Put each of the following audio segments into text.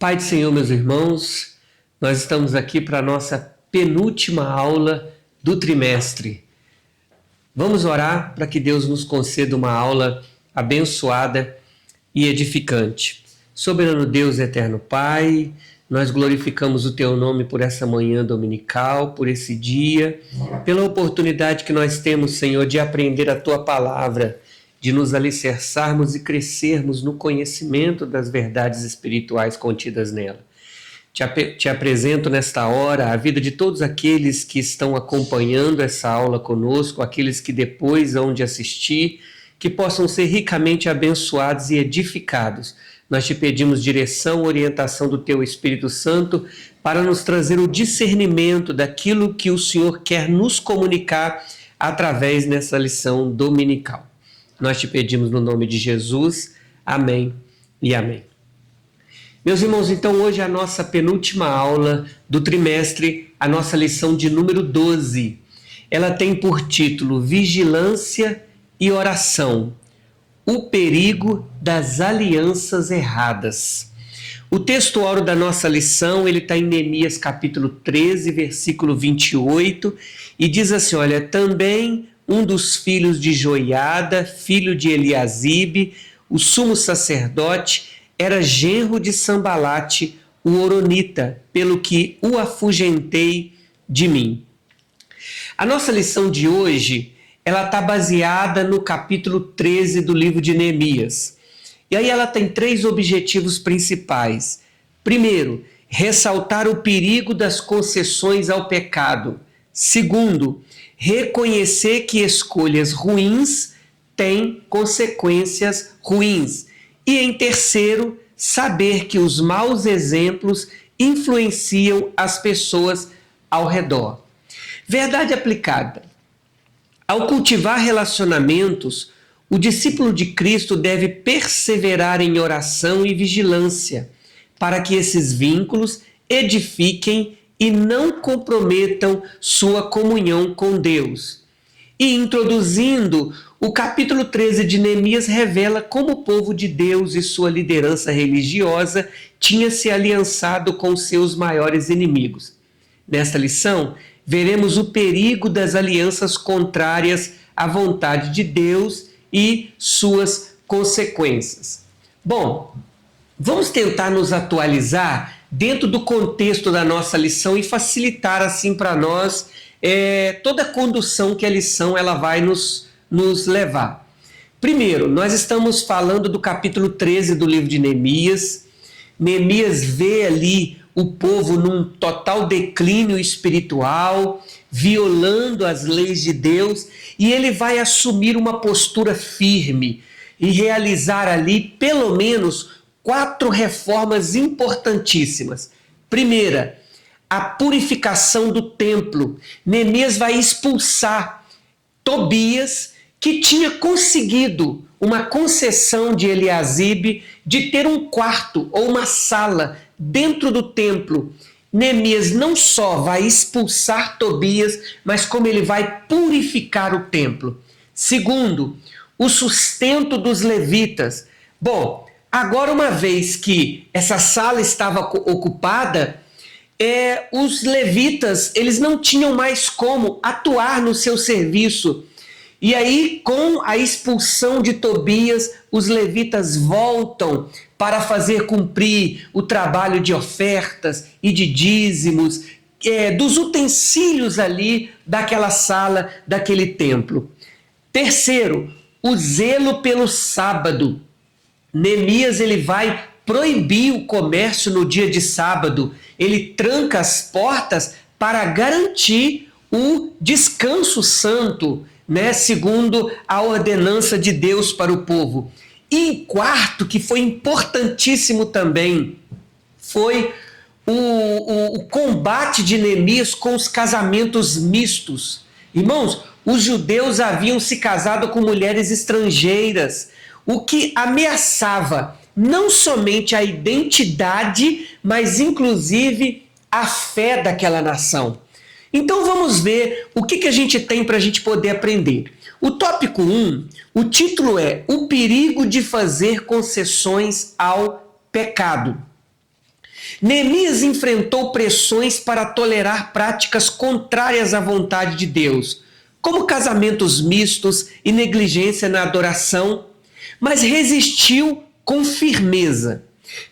Pai do Senhor, meus irmãos, nós estamos aqui para a nossa penúltima aula do trimestre. Vamos orar para que Deus nos conceda uma aula abençoada e edificante. Soberano Deus, eterno Pai, nós glorificamos o Teu nome por essa manhã dominical, por esse dia, pela oportunidade que nós temos, Senhor, de aprender a Tua palavra, de nos alicerçarmos e crescermos no conhecimento das verdades espirituais contidas nela. Te apresento nesta hora a vida de todos aqueles que estão acompanhando essa aula conosco, aqueles que depois hão de assistir, que possam ser ricamente abençoados e edificados. Nós te pedimos direção, orientação do Teu Espírito Santo para nos trazer o discernimento daquilo que o Senhor quer nos comunicar através dessa lição dominical. Nós te pedimos no nome de Jesus. Amém e amém. Meus irmãos, então hoje é a nossa penúltima aula do trimestre, a nossa lição de número 12. Ela tem por título Vigilância e Oração, o perigo das alianças erradas. O texto áureo da nossa lição, ele está em Neemias capítulo 13, versículo 28, e diz assim, olha, também um dos filhos de Joiada, filho de Eliasibe, o sumo sacerdote, era genro de Sambalate, o horonita, pelo que o afugentei de mim. A nossa lição de hoje, ela está baseada no capítulo 13 do livro de Neemias. E aí ela tem 3 objetivos principais. Primeiro, ressaltar o perigo das concessões ao pecado. Segundo, reconhecer que escolhas ruins têm consequências ruins. E em terceiro, saber que os maus exemplos influenciam as pessoas ao redor. Verdade aplicada. Ao cultivar relacionamentos, o discípulo de Cristo deve perseverar em oração e vigilância, para que esses vínculos edifiquem e não comprometam sua comunhão com Deus. E introduzindo, o capítulo 13 de Neemias revela como o povo de Deus e sua liderança religiosa tinha se aliançado com seus maiores inimigos. Nesta lição, veremos o perigo das alianças contrárias à vontade de Deus e suas consequências. Bom, vamos tentar nos atualizar dentro do contexto da nossa lição e facilitar assim para nós toda a condução que a lição ela vai nos levar. Primeiro, nós estamos falando do capítulo 13 do livro de Neemias. Neemias vê ali o povo num total declínio espiritual, violando as leis de Deus, e ele vai assumir uma postura firme e realizar ali pelo menos 4 reformas importantíssimas. Primeira, a purificação do templo. Neemias vai expulsar Tobias, que tinha conseguido uma concessão de Eliasibe de ter um quarto ou uma sala dentro do templo. Neemias não só vai expulsar Tobias, mas como ele vai purificar o templo. Segundo, o sustento dos levitas. Bom, agora uma vez que essa sala estava ocupada, os levitas eles não tinham mais como atuar no seu serviço. E aí, com a expulsão de Tobias, os levitas voltam para fazer cumprir o trabalho de ofertas e de dízimos, dos utensílios ali daquela sala, daquele templo. Terceiro, o zelo pelo sábado. Neemias ele vai proibir o comércio no dia de sábado. Ele tranca as portas para garantir o descanso santo, segundo a ordenança de Deus para o povo. E em quarto, que foi importantíssimo também, foi o combate de Neemias com os casamentos mistos. Irmãos, os judeus haviam se casado com mulheres estrangeiras, o que ameaçava não somente a identidade, mas inclusive a fé daquela nação. Então vamos ver o que a gente tem para a gente poder aprender. O tópico 1, o título é O perigo de fazer concessões ao pecado. Neemias enfrentou pressões para tolerar práticas contrárias à vontade de Deus, como casamentos mistos e negligência na adoração, mas resistiu com firmeza.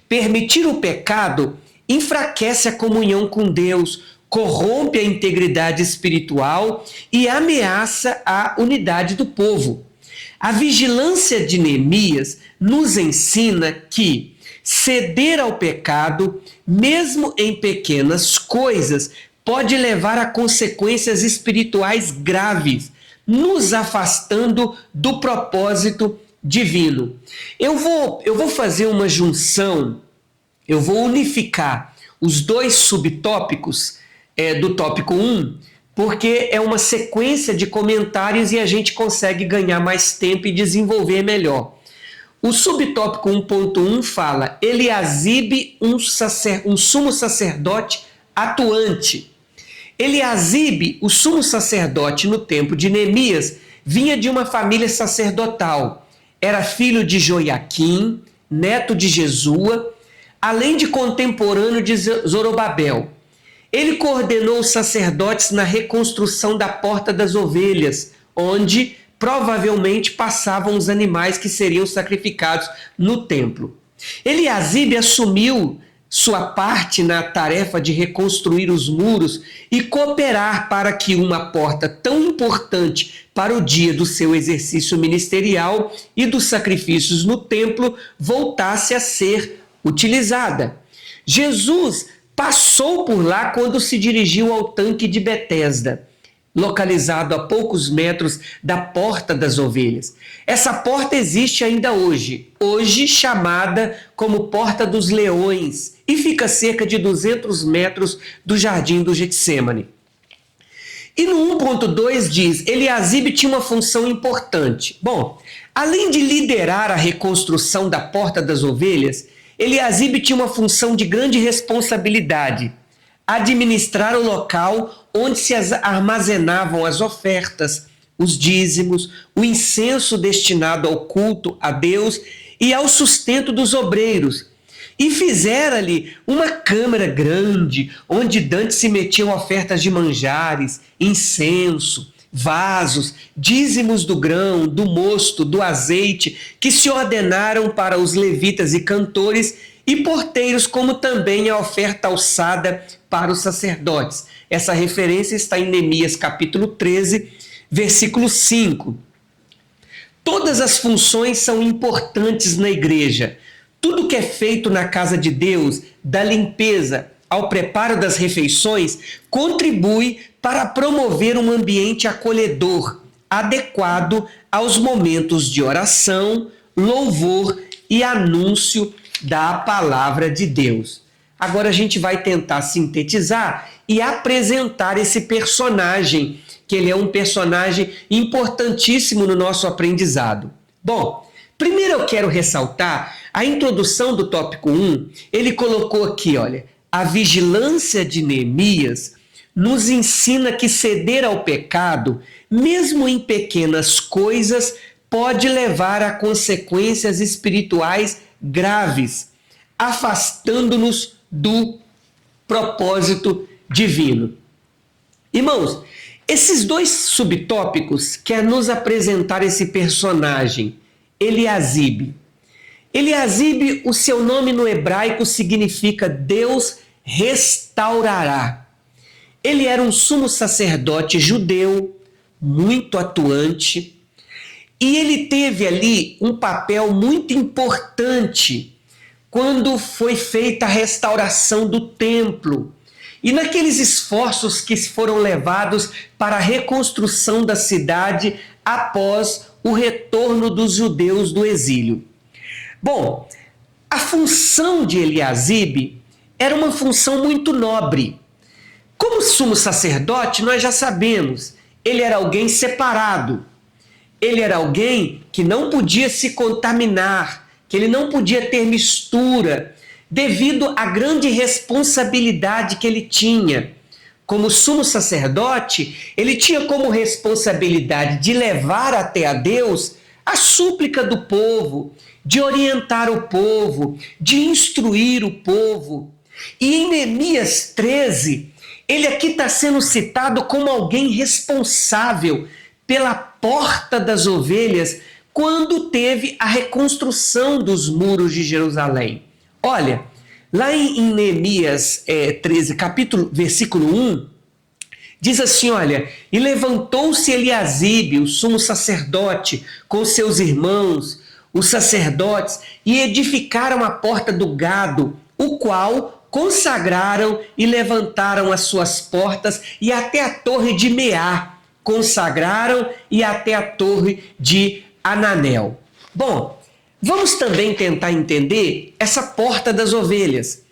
Permitir o pecado enfraquece a comunhão com Deus, corrompe a integridade espiritual e ameaça a unidade do povo. A vigilância de Neemias nos ensina que ceder ao pecado, mesmo em pequenas coisas, pode levar a consequências espirituais graves, nos afastando do propósito divino. Eu vou fazer uma junção, eu vou unificar os dois subtópicos do tópico 1, porque é uma sequência de comentários e a gente consegue ganhar mais tempo e desenvolver melhor. O subtópico 1.1 fala: Eliasibe, um sumo sacerdote atuante. Eliasibe, o sumo sacerdote no tempo de Neemias, vinha de uma família sacerdotal. Era filho de Joiaquim, neto de Jesua, além de contemporâneo de Zorobabel. Ele coordenou os sacerdotes na reconstrução da Porta das Ovelhas, onde provavelmente passavam os animais que seriam sacrificados no templo. Eliasibe assumiu sua parte na tarefa de reconstruir os muros e cooperar para que uma porta tão importante para o dia do seu exercício ministerial e dos sacrifícios no templo voltasse a ser utilizada. Jesus passou por lá quando se dirigiu ao tanque de Betesda, localizado a poucos metros da Porta das Ovelhas. Essa porta existe ainda hoje chamada como Porta dos Leões, e fica a cerca de 200 metros do Jardim do Getsêmani. E no 1.2 diz: Eliasibe tinha uma função importante. Bom, além de liderar a reconstrução da Porta das Ovelhas, Eliasibe tinha uma função de grande responsabilidade: administrar o local onde se armazenavam as ofertas, os dízimos, o incenso destinado ao culto a Deus e ao sustento dos obreiros. E fizeram ali uma câmara grande, onde dantes se metiam ofertas de manjares, incenso, vasos, dízimos do grão, do mosto, do azeite, que se ordenaram para os levitas e cantores e porteiros, como também a oferta alçada para os sacerdotes. Essa referência está em Neemias capítulo 13, versículo 5. Todas as funções são importantes na igreja. Tudo que é feito na casa de Deus, da limpeza ao preparo das refeições, contribui para promover um ambiente acolhedor, adequado aos momentos de oração, louvor e anúncio da palavra de Deus. Agora a gente vai tentar sintetizar e apresentar esse personagem, que ele é um personagem importantíssimo no nosso aprendizado. Bom, primeiro eu quero ressaltar a introdução do tópico 1. Ele colocou aqui, olha, a vigilância de Neemias nos ensina que ceder ao pecado, mesmo em pequenas coisas, pode levar a consequências espirituais graves, afastando-nos do propósito divino. Irmãos, esses dois subtópicos querem nos apresentar esse personagem, Eliasibe. Eliasibe, o seu nome no hebraico significa Deus restaurará. Ele era um sumo sacerdote judeu, muito atuante, e ele teve ali um papel muito importante quando foi feita a restauração do templo e naqueles esforços que foram levados para a reconstrução da cidade após o retorno dos judeus do exílio. Bom, a função de Eliasibe era uma função muito nobre. Como sumo sacerdote, nós já sabemos, ele era alguém separado. Ele era alguém que não podia se contaminar, que ele não podia ter mistura, devido à grande responsabilidade que ele tinha. Como sumo sacerdote, ele tinha como responsabilidade de levar até a Deus a súplica do povo, de orientar o povo, de instruir o povo. E em Neemias 13, ele aqui está sendo citado como alguém responsável pela porta das ovelhas quando teve a reconstrução dos muros de Jerusalém. Olha, lá em Neemias 13, versículo 1, diz assim, olha, e levantou-se Eliasibe, o sumo sacerdote, com seus irmãos, os sacerdotes, e edificaram a porta do gado, o qual consagraram e levantaram as suas portas, e até a torre de Meá consagraram, e até a torre de Ananel. Bom, vamos também tentar entender essa porta das ovelhas.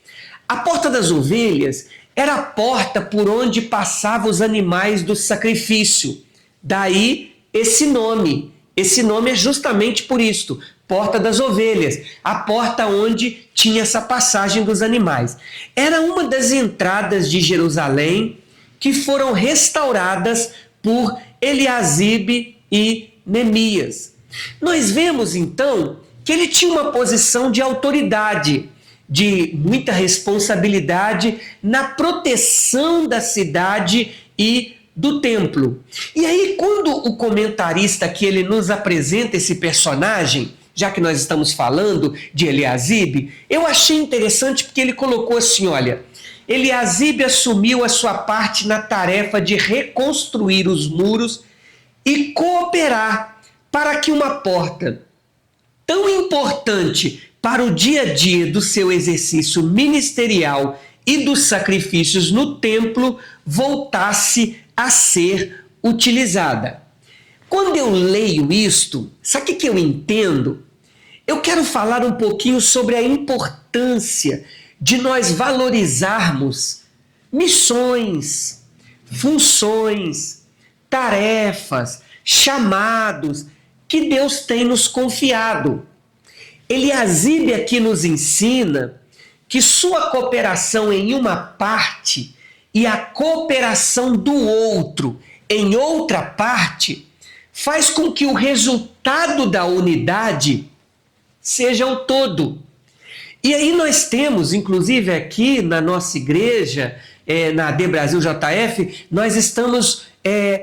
A porta das ovelhas era a porta por onde passavam os animais do sacrifício. Daí esse nome. Esse nome é justamente por isto, porta das ovelhas, a porta onde tinha essa passagem dos animais. Era uma das entradas de Jerusalém que foram restauradas por Eliasibe e Neemias. Nós vemos então que ele tinha uma posição de autoridade, de muita responsabilidade na proteção da cidade e do templo. E aí, quando o comentarista aqui ele nos apresenta esse personagem, já que nós estamos falando de Eliasibe, eu achei interessante porque ele colocou assim, olha, Eliasibe assumiu a sua parte na tarefa de reconstruir os muros e cooperar para que uma porta tão importante para o dia a dia do seu exercício ministerial e dos sacrifícios no templo voltasse a ser utilizada. Quando eu leio isto, sabe o que eu entendo? Eu quero falar um pouquinho sobre a importância de nós valorizarmos missões, funções, tarefas, chamados que Deus tem nos confiado. Eliasibe aqui nos ensina que sua cooperação em uma parte e a cooperação do outro em outra parte faz com que o resultado da unidade seja o todo. E aí nós temos, inclusive aqui na nossa igreja, na AD Brasil JF, nós estamos,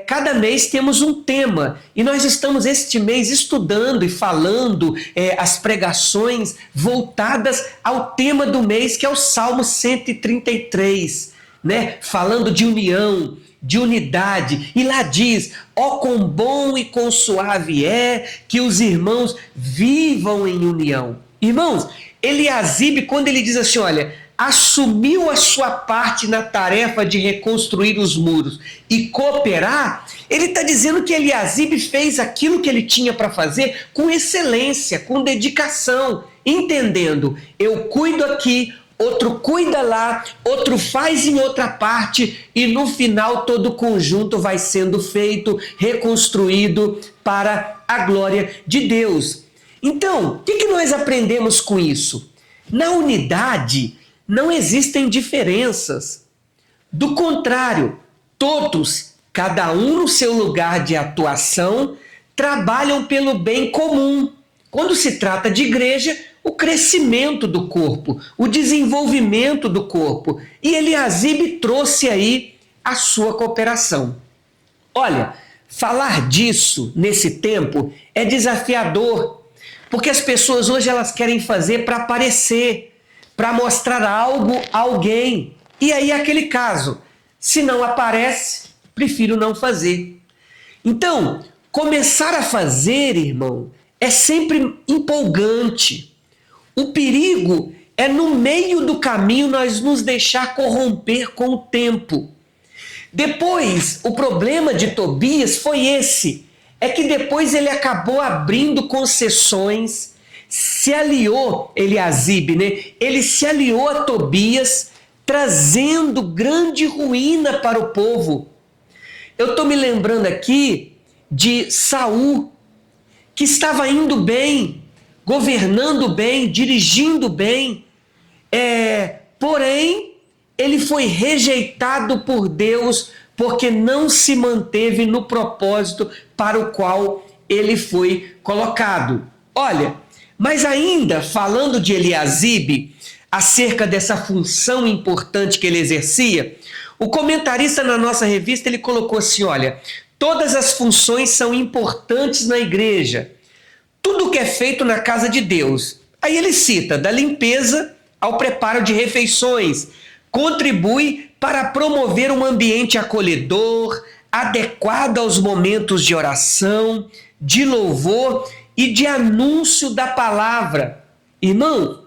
cada mês temos um tema, e nós estamos este mês estudando e falando as pregações voltadas ao tema do mês, que é o Salmo 133, né? Falando de união, de unidade, e lá diz, ó quão bom e quão suave é que os irmãos vivam em união. Irmãos, Eliasibe, quando ele diz assim, olha, assumiu a sua parte na tarefa de reconstruir os muros e cooperar, ele está dizendo que Eliasibe fez aquilo que ele tinha para fazer com excelência, com dedicação, entendendo, eu cuido aqui, outro cuida lá, outro faz em outra parte e no final todo o conjunto vai sendo feito, reconstruído para a glória de Deus. Então, o que nós aprendemos com isso? Na unidade não existem diferenças. Do contrário, todos, cada um no seu lugar de atuação, trabalham pelo bem comum. Quando se trata de igreja, o crescimento do corpo, o desenvolvimento do corpo. E Eliasibe trouxe aí a sua cooperação. Olha, falar disso nesse tempo é desafiador, porque as pessoas hoje elas querem fazer para aparecer, para mostrar algo a alguém. E aí é aquele caso, se não aparece, prefiro não fazer. Então, começar a fazer, irmão, é sempre empolgante. O perigo é no meio do caminho nós nos deixar corromper com o tempo. Depois, o problema de Tobias foi esse, é que depois ele acabou abrindo concessões, se aliou, Eliasibe, né? Ele se aliou a Tobias, trazendo grande ruína para o povo. Eu estou me lembrando aqui de Saul, que estava indo bem, governando bem, dirigindo bem, porém ele foi rejeitado por Deus porque não se manteve no propósito para o qual ele foi colocado. Olha, mas ainda falando de Eliasibe, acerca dessa função importante que ele exercia, o comentarista na nossa revista ele colocou assim, olha, todas as funções são importantes na igreja, tudo que é feito na casa de Deus. Aí ele cita, da limpeza ao preparo de refeições, contribui para promover um ambiente acolhedor, adequado aos momentos de oração, de louvor e de anúncio da palavra. Irmão,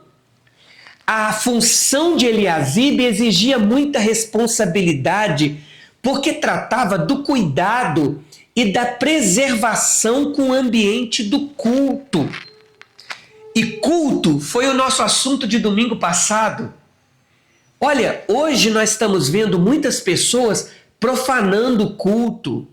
a função de Eliasibe exigia muita responsabilidade, porque tratava do cuidado e da preservação com o ambiente do culto. E culto foi o nosso assunto de domingo passado. Olha, hoje nós estamos vendo muitas pessoas profanando o culto,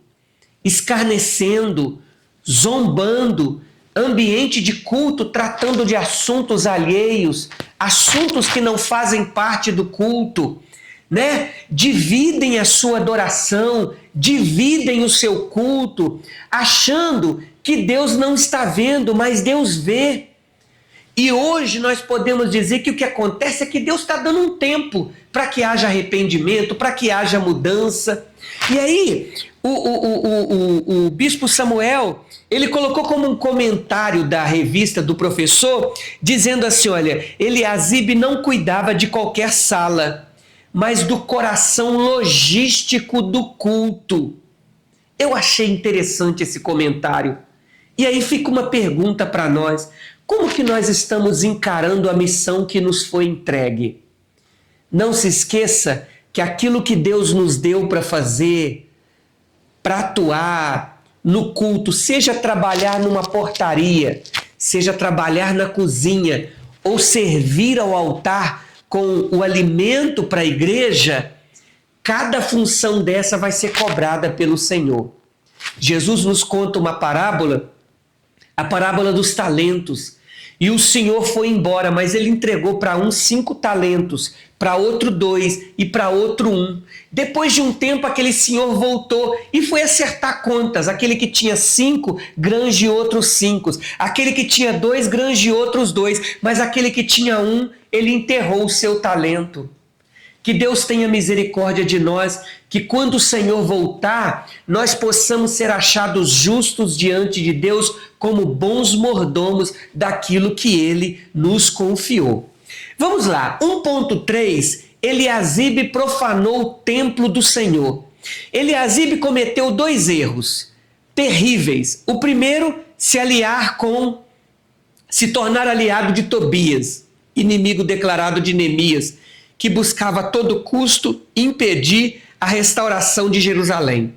escarnecendo, zombando, ambiente de culto tratando de assuntos alheios, assuntos que não fazem parte do culto, né? Dividem a sua adoração, dividem o seu culto, achando que Deus não está vendo, mas Deus vê. E hoje nós podemos dizer que o que acontece é que Deus está dando um tempo para que haja arrependimento, para que haja mudança. E aí, o bispo Samuel, ele colocou como um comentário da revista do professor, dizendo assim, olha, Eliasibe não cuidava de qualquer sala, mas do coração logístico do culto. Eu achei interessante esse comentário. E aí fica uma pergunta para nós. Como que nós estamos encarando a missão que nos foi entregue? Não se esqueça que aquilo que Deus nos deu para fazer, para atuar no culto, seja trabalhar numa portaria, seja trabalhar na cozinha ou servir ao altar com o alimento para a igreja, cada função dessa vai ser cobrada pelo Senhor. Jesus nos conta uma parábola, a parábola dos talentos. E o Senhor foi embora, mas ele entregou para um 5 talentos, para outro 2 e para outro 1. Depois de um tempo, aquele senhor voltou e foi acertar contas. Aquele que tinha 5, granjeou outros 5. Aquele que tinha 2, granjeou outros 2. Mas aquele que tinha 1, ele enterrou o seu talento. Que Deus tenha misericórdia de nós, que quando o Senhor voltar, nós possamos ser achados justos diante de Deus como bons mordomos daquilo que Ele nos confiou. Vamos lá, 1.3, Eliasibe profanou o templo do Senhor. Eliasibe cometeu 2 erros terríveis. O primeiro, se tornar aliado de Tobias, inimigo declarado de Neemias, que buscava a todo custo impedir a restauração de Jerusalém.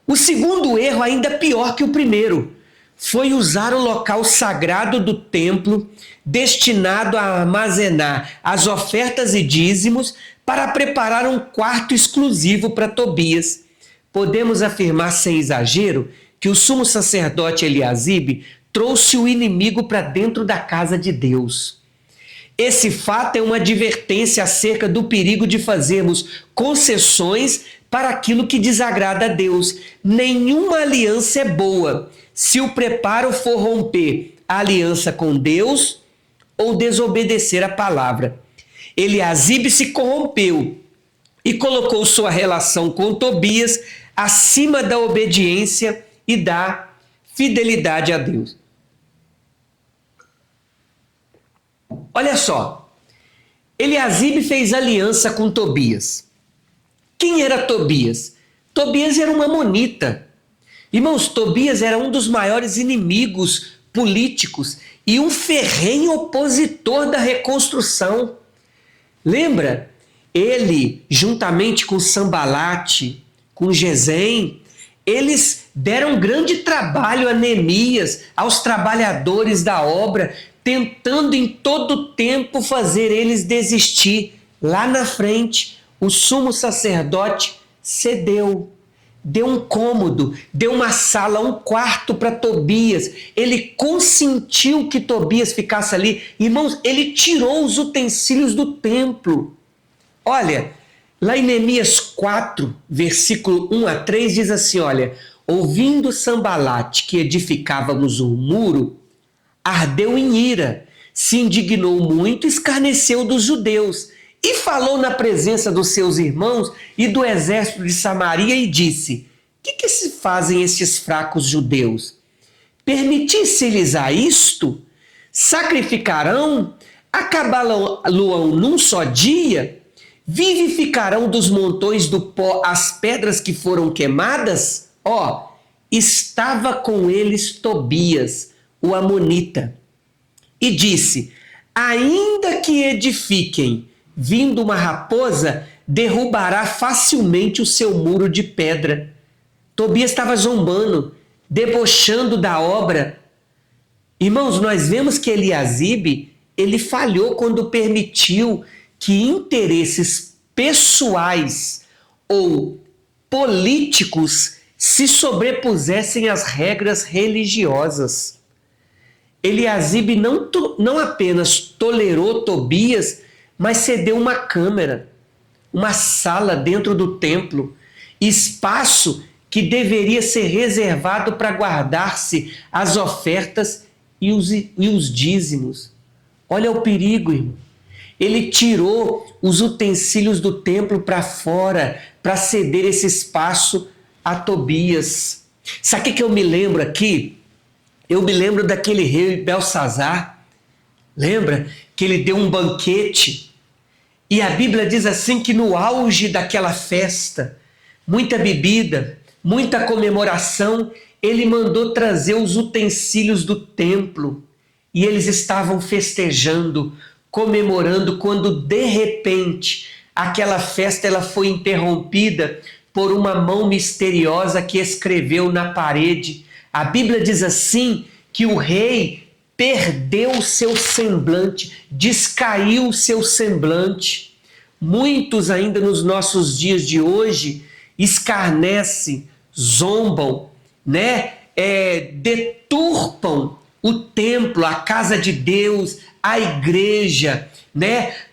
O segundo erro, ainda pior que o primeiro, foi usar o local sagrado do templo, destinado a armazenar as ofertas e dízimos, para preparar um quarto exclusivo para Tobias. Podemos afirmar sem exagero que o sumo sacerdote Eliasibe trouxe o inimigo para dentro da casa de Deus. Esse fato é uma advertência acerca do perigo de fazermos concessões para aquilo que desagrada a Deus. Nenhuma aliança é boa se o preparo for romper a aliança com Deus ou desobedecer a palavra. Eliasibe se corrompeu e colocou sua relação com Tobias acima da obediência e da fidelidade a Deus. Olha só, Eliasibe fez aliança com Tobias. Quem era Tobias? Tobias era um amonita. Irmãos, Tobias era um dos maiores inimigos políticos e um ferrenho opositor da reconstrução. Lembra? Ele, juntamente com Sambalate, com Gesem, eles deram grande trabalho a Neemias, aos trabalhadores da obra, tentando em todo tempo fazer eles desistir. Lá na frente, o sumo sacerdote cedeu, deu um cômodo, deu uma sala, um quarto para Tobias. Ele consentiu que Tobias ficasse ali. Irmãos, ele tirou os utensílios do templo. Olha, lá em Neemias 4, versículo 1 a 3, diz assim, olha, ouvindo Sambalate que edificávamos um muro, ardeu em ira, se indignou muito, escarneceu dos judeus e falou na presença dos seus irmãos e do exército de Samaria e disse: que se fazem estes fracos judeus? Permitisse-lhes a isto? Sacrificarão? Acabá-lo-ão num só dia? Vivificarão dos montões do pó as pedras que foram queimadas? Estava com eles Tobias, o amonita, e disse: ainda que edifiquem, vindo uma raposa, derrubará facilmente o seu muro de pedra. Tobias estava zombando, debochando da obra. Irmãos, nós vemos que Eliasibe, ele falhou quando permitiu que interesses pessoais ou políticos se sobrepusessem às regras religiosas. Eliasibe não apenas tolerou Tobias, mas cedeu uma câmara, uma sala dentro do templo, espaço que deveria ser reservado para guardar-se as ofertas e os dízimos. Olha o perigo, irmão. Ele tirou os utensílios do templo para fora para ceder esse espaço a Tobias. Sabe o que eu me lembro aqui? Eu me lembro daquele rei Belsazar. Lembra que ele deu um banquete? E a Bíblia diz assim que no auge daquela festa, muita bebida, muita comemoração, ele mandou trazer os utensílios do templo. E eles estavam festejando, comemorando, quando de repente aquela festa ela foi interrompida por uma mão misteriosa que escreveu na parede. A Bíblia diz assim que o rei perdeu o seu semblante, descaiu o seu semblante. Muitos ainda nos nossos dias de hoje escarnecem, zombam, deturpam o templo, a casa de Deus, a igreja,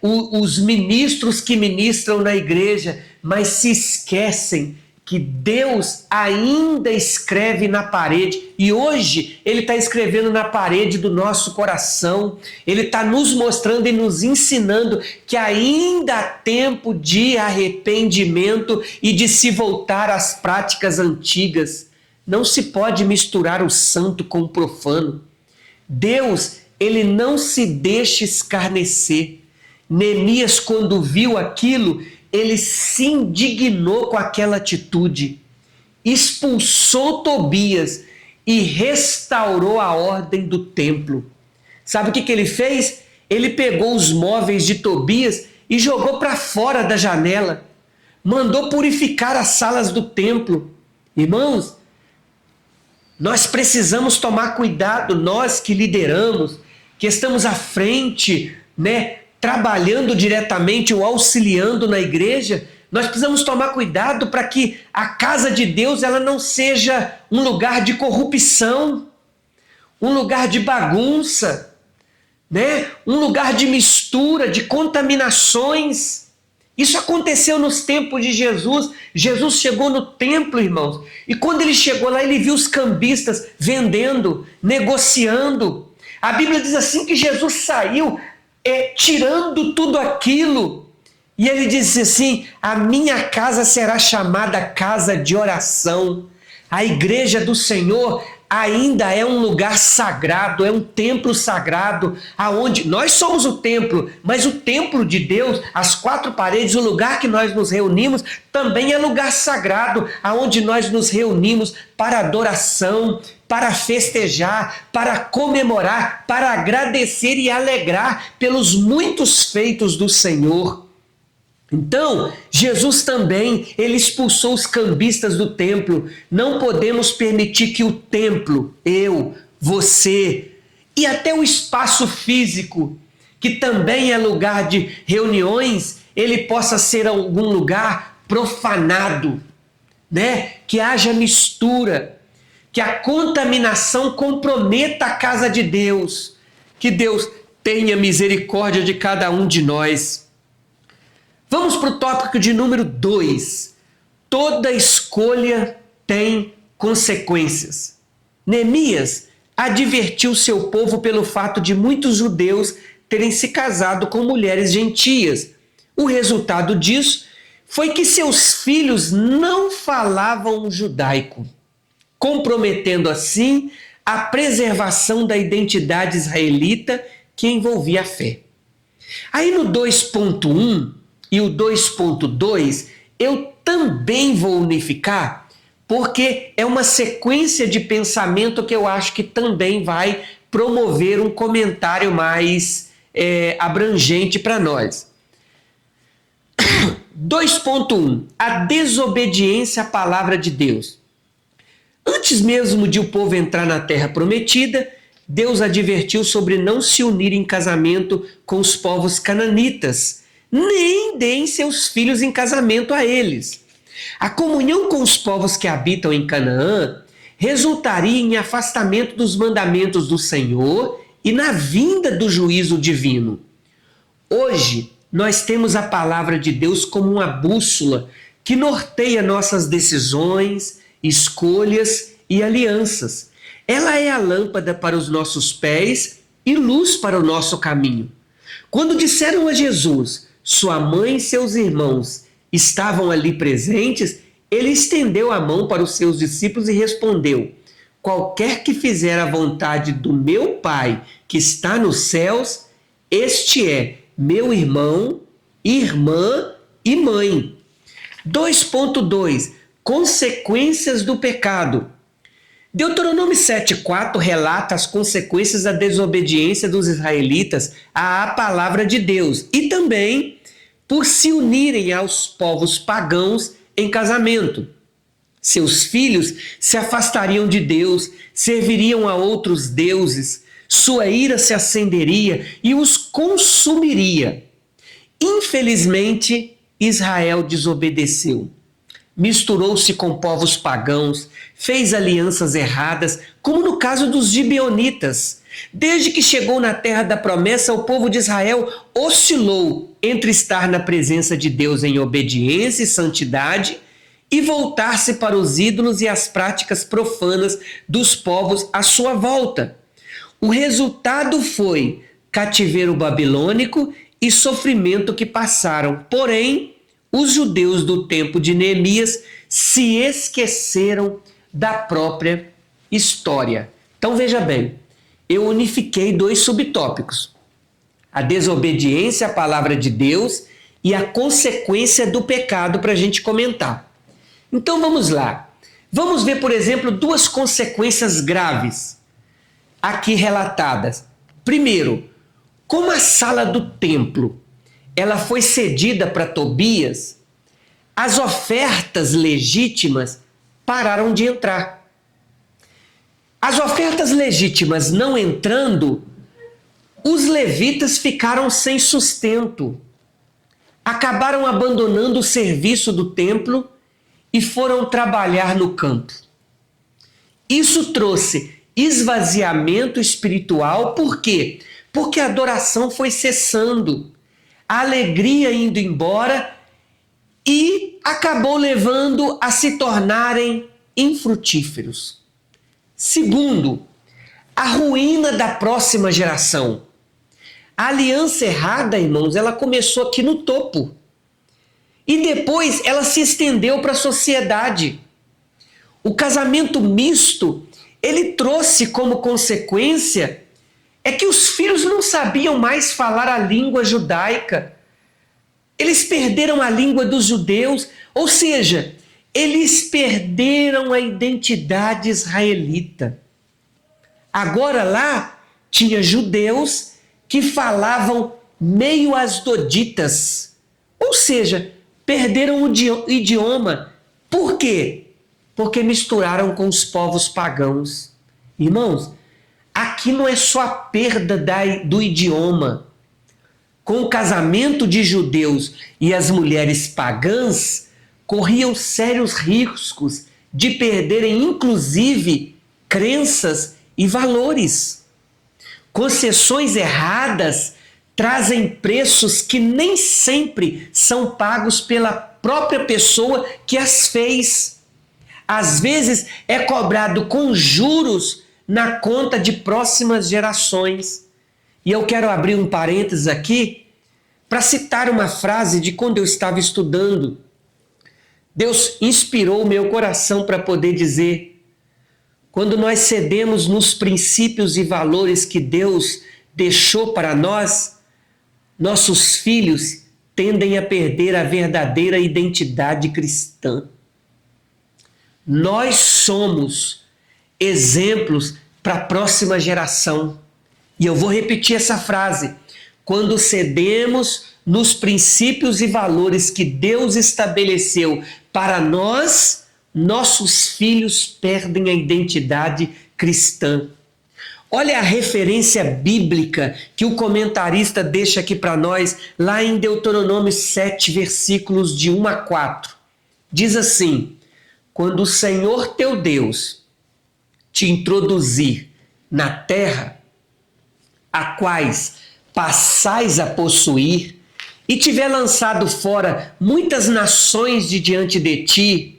os ministros que ministram na igreja, mas se esquecem que Deus ainda escreve na parede, e hoje Ele está escrevendo na parede do nosso coração. Ele está nos mostrando e nos ensinando que ainda há tempo de arrependimento e de se voltar às práticas antigas. Não se pode misturar o santo com o profano. Deus, Ele não se deixa escarnecer. Neemias, quando viu aquilo, ele se indignou com aquela atitude, expulsou Tobias e restaurou a ordem do templo. Sabe o que ele fez? Ele pegou os móveis de Tobias e jogou para fora da janela. Mandou purificar as salas do templo. Irmãos, nós precisamos tomar cuidado, nós que lideramos, que estamos à frente, trabalhando diretamente ou auxiliando na igreja, nós precisamos tomar cuidado para que a casa de Deus ela não seja um lugar de corrupção, um lugar de bagunça, um lugar de mistura, de contaminações. Isso aconteceu nos tempos de Jesus. Jesus chegou no templo, irmãos, e quando ele chegou lá, ele viu os cambistas vendendo, negociando. A Bíblia diz assim que Jesus saiu tirando tudo aquilo. E ele disse assim: a minha casa será chamada casa de oração. A igreja do Senhor ainda é um lugar sagrado, é um templo sagrado, aonde nós somos o templo, mas o templo de Deus, as quatro paredes, o lugar que nós nos reunimos, também é lugar sagrado, aonde nós nos reunimos para adoração, para festejar, para comemorar, para agradecer e alegrar pelos muitos feitos do Senhor. Então, Jesus também, ele expulsou os cambistas do templo. Não podemos permitir que o templo, eu, você e até o espaço físico, que também é lugar de reuniões, ele possa ser algum lugar profanado, que haja mistura, que a contaminação comprometa a casa de Deus. Que Deus tenha misericórdia de cada um de nós. Vamos para o tópico de número 2. Toda escolha tem consequências. Neemias advertiu seu povo pelo fato de muitos judeus terem se casado com mulheres gentias. O resultado disso foi que seus filhos não falavam judaico, comprometendo assim a preservação da identidade israelita que envolvia a fé. Aí no 2.1 e o 2.2 eu também vou unificar, porque é uma sequência de pensamento que eu acho que também vai promover um comentário mais abrangente para nós. 2.1. A desobediência à palavra de Deus. Antes mesmo de o povo entrar na terra prometida, Deus advertiu sobre não se unir em casamento com os povos cananitas, nem deem seus filhos em casamento a eles. A comunhão com os povos que habitam em Canaã resultaria em afastamento dos mandamentos do Senhor e na vinda do juízo divino. Hoje, nós temos a palavra de Deus como uma bússola que norteia nossas decisões, escolhas e alianças. Ela é a lâmpada para os nossos pés e luz para o nosso caminho. Quando disseram a Jesus, sua mãe e seus irmãos estavam ali presentes, ele estendeu a mão para os seus discípulos e respondeu: qualquer que fizer a vontade do meu Pai que está nos céus, este é meu irmão, irmã e mãe. 2.2. Consequências do pecado. Deuteronômio 7,4 relata as consequências da desobediência dos israelitas à palavra de Deus e também por se unirem aos povos pagãos em casamento. Seus filhos se afastariam de Deus, serviriam a outros deuses, sua ira se acenderia e os consumiria. Infelizmente, Israel desobedeceu. Misturou-se com povos pagãos, fez alianças erradas, como no caso dos gibeonitas. Desde que chegou na terra da promessa, o povo de Israel oscilou entre estar na presença de Deus em obediência e santidade e voltar-se para os ídolos e as práticas profanas dos povos à sua volta. O resultado foi cativeiro babilônico e sofrimento que passaram. Porém, os judeus do tempo de Neemias se esqueceram da própria história. Então veja bem, eu unifiquei 2 subtópicos: a desobediência à palavra de Deus e a consequência do pecado para a gente comentar. Então vamos lá. Vamos ver, por exemplo, 2 consequências graves aqui relatadas. Primeiro, como a sala do templo ela foi cedida para Tobias, as ofertas legítimas pararam de entrar. As ofertas legítimas não entrando, os levitas ficaram sem sustento. Acabaram abandonando o serviço do templo e foram trabalhar no campo. Isso trouxe esvaziamento espiritual. Por quê? Porque a adoração foi cessando, a alegria indo embora e acabou levando a se tornarem infrutíferos. Segundo, a ruína da próxima geração. A aliança errada, irmãos, ela começou aqui no topo e depois ela se estendeu para a sociedade. O casamento misto, ele trouxe como consequência que os filhos não sabiam mais falar a língua judaica. Eles perderam a língua dos judeus, ou seja, eles perderam a identidade israelita. Agora lá tinha judeus que falavam meio asdoditas, ou seja, perderam o idioma. Por quê? Porque misturaram com os povos pagãos. Irmãos, aqui não é só a perda do idioma. Com o casamento de judeus e as mulheres pagãs, corriam sérios riscos de perderem, inclusive, crenças e valores. Concessões erradas trazem preços que nem sempre são pagos pela própria pessoa que as fez. Às vezes é cobrado com juros na conta de próximas gerações. E eu quero abrir um parênteses aqui para citar uma frase de quando eu estava estudando. Deus inspirou o meu coração para poder dizer: quando nós cedemos nos princípios e valores que Deus deixou para nós, nossos filhos tendem a perder a verdadeira identidade cristã. Nós somos exemplos para a próxima geração. E eu vou repetir essa frase. Quando cedemos nos princípios e valores que Deus estabeleceu para nós, nossos filhos perdem a identidade cristã. Olha a referência bíblica que o comentarista deixa aqui para nós, lá em Deuteronômio 7, versículos de 1 a 4. Diz assim: quando o Senhor teu Deus te introduzir na terra, a quais passais a possuir, e tiver lançado fora muitas nações de diante de ti,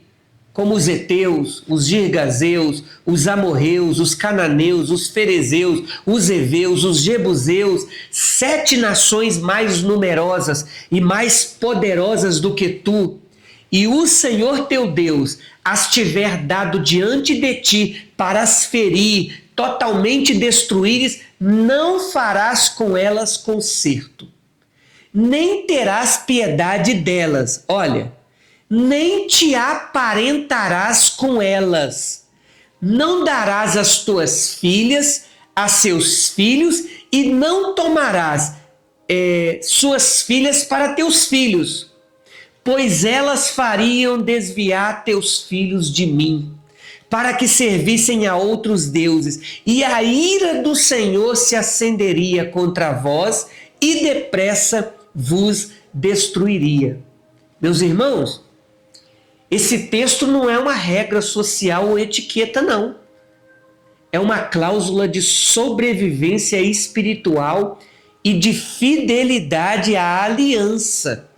como os heteus, os girgazeus, os amorreus, os cananeus, os ferezeus, os heveus, os jebuseus, 7 nações mais numerosas e mais poderosas do que tu, e o Senhor teu Deus as tiver dado diante de ti para as ferir, totalmente destruíres, não farás com elas conserto, nem terás piedade delas. Olha, nem te aparentarás com elas, não darás as tuas filhas a seus filhos e não tomarás suas filhas para teus filhos, pois elas fariam desviar teus filhos de mim, para que servissem a outros deuses, e a ira do Senhor se acenderia contra vós e depressa vos destruiria. Meus irmãos, esse texto não é uma regra social ou etiqueta, não. É uma cláusula de sobrevivência espiritual e de fidelidade à aliança.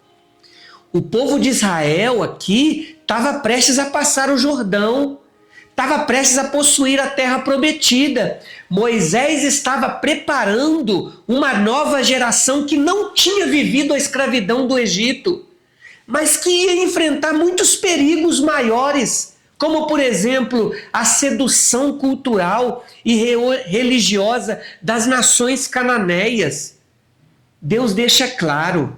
O povo de Israel aqui estava prestes a passar o Jordão, estava prestes a possuir a terra prometida. Moisés estava preparando uma nova geração que não tinha vivido a escravidão do Egito, mas que ia enfrentar muitos perigos maiores, como, por exemplo, a sedução cultural e religiosa das nações cananeias. Deus deixa claro: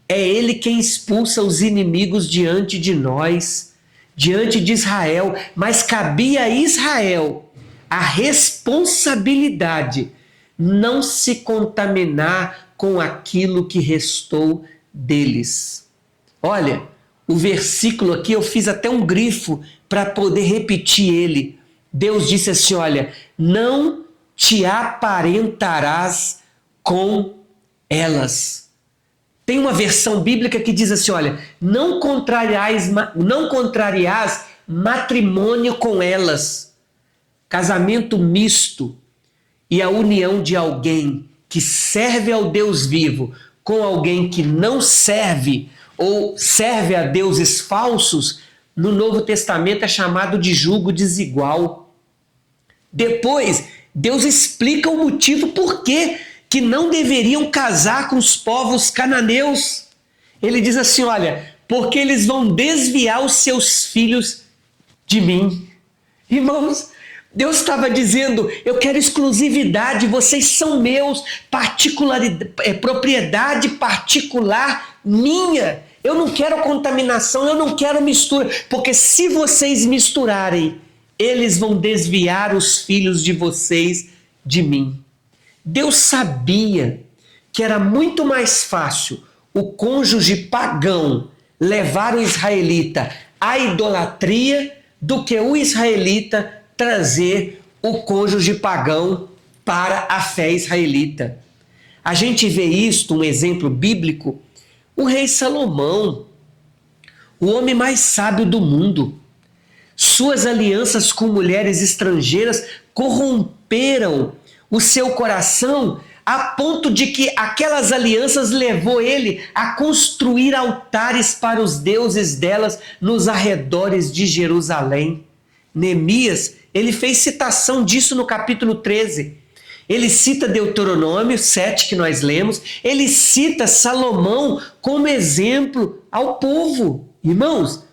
é Ele quem expulsa os inimigos diante de nós, diante de Israel, mas cabia a Israel a responsabilidade não se contaminar com aquilo que restou deles. Olha, o versículo aqui eu fiz até um grifo para poder repetir ele. Deus disse assim: olha, não te aparentarás com elas. Tem uma versão bíblica que diz assim: olha, não contrariarás matrimônio com elas. Casamento misto e a união de alguém que serve ao Deus vivo com alguém que não serve ou serve a deuses falsos, no Novo Testamento é chamado de julgo desigual. Depois, Deus explica o motivo por que não deveriam casar com os povos cananeus. Ele diz assim: olha, porque eles vão desviar os seus filhos de mim. Irmãos, Deus estava dizendo: eu quero exclusividade, vocês são meus, propriedade particular minha. Eu não quero contaminação, eu não quero mistura, porque se vocês misturarem, eles vão desviar os filhos de vocês de mim. Deus sabia que era muito mais fácil o cônjuge pagão levar o israelita à idolatria do que o israelita trazer o cônjuge pagão para a fé israelita. A gente vê isto, um exemplo bíblico, o rei Salomão, o homem mais sábio do mundo. Suas alianças com mulheres estrangeiras corromperam o seu coração a ponto de que aquelas alianças levou ele a construir altares para os deuses delas nos arredores de Jerusalém. Neemias Ele fez citação disso no capítulo 13. Ele cita Deuteronômio 7, que nós lemos. Ele cita Salomão como exemplo ao povo. Irmãos,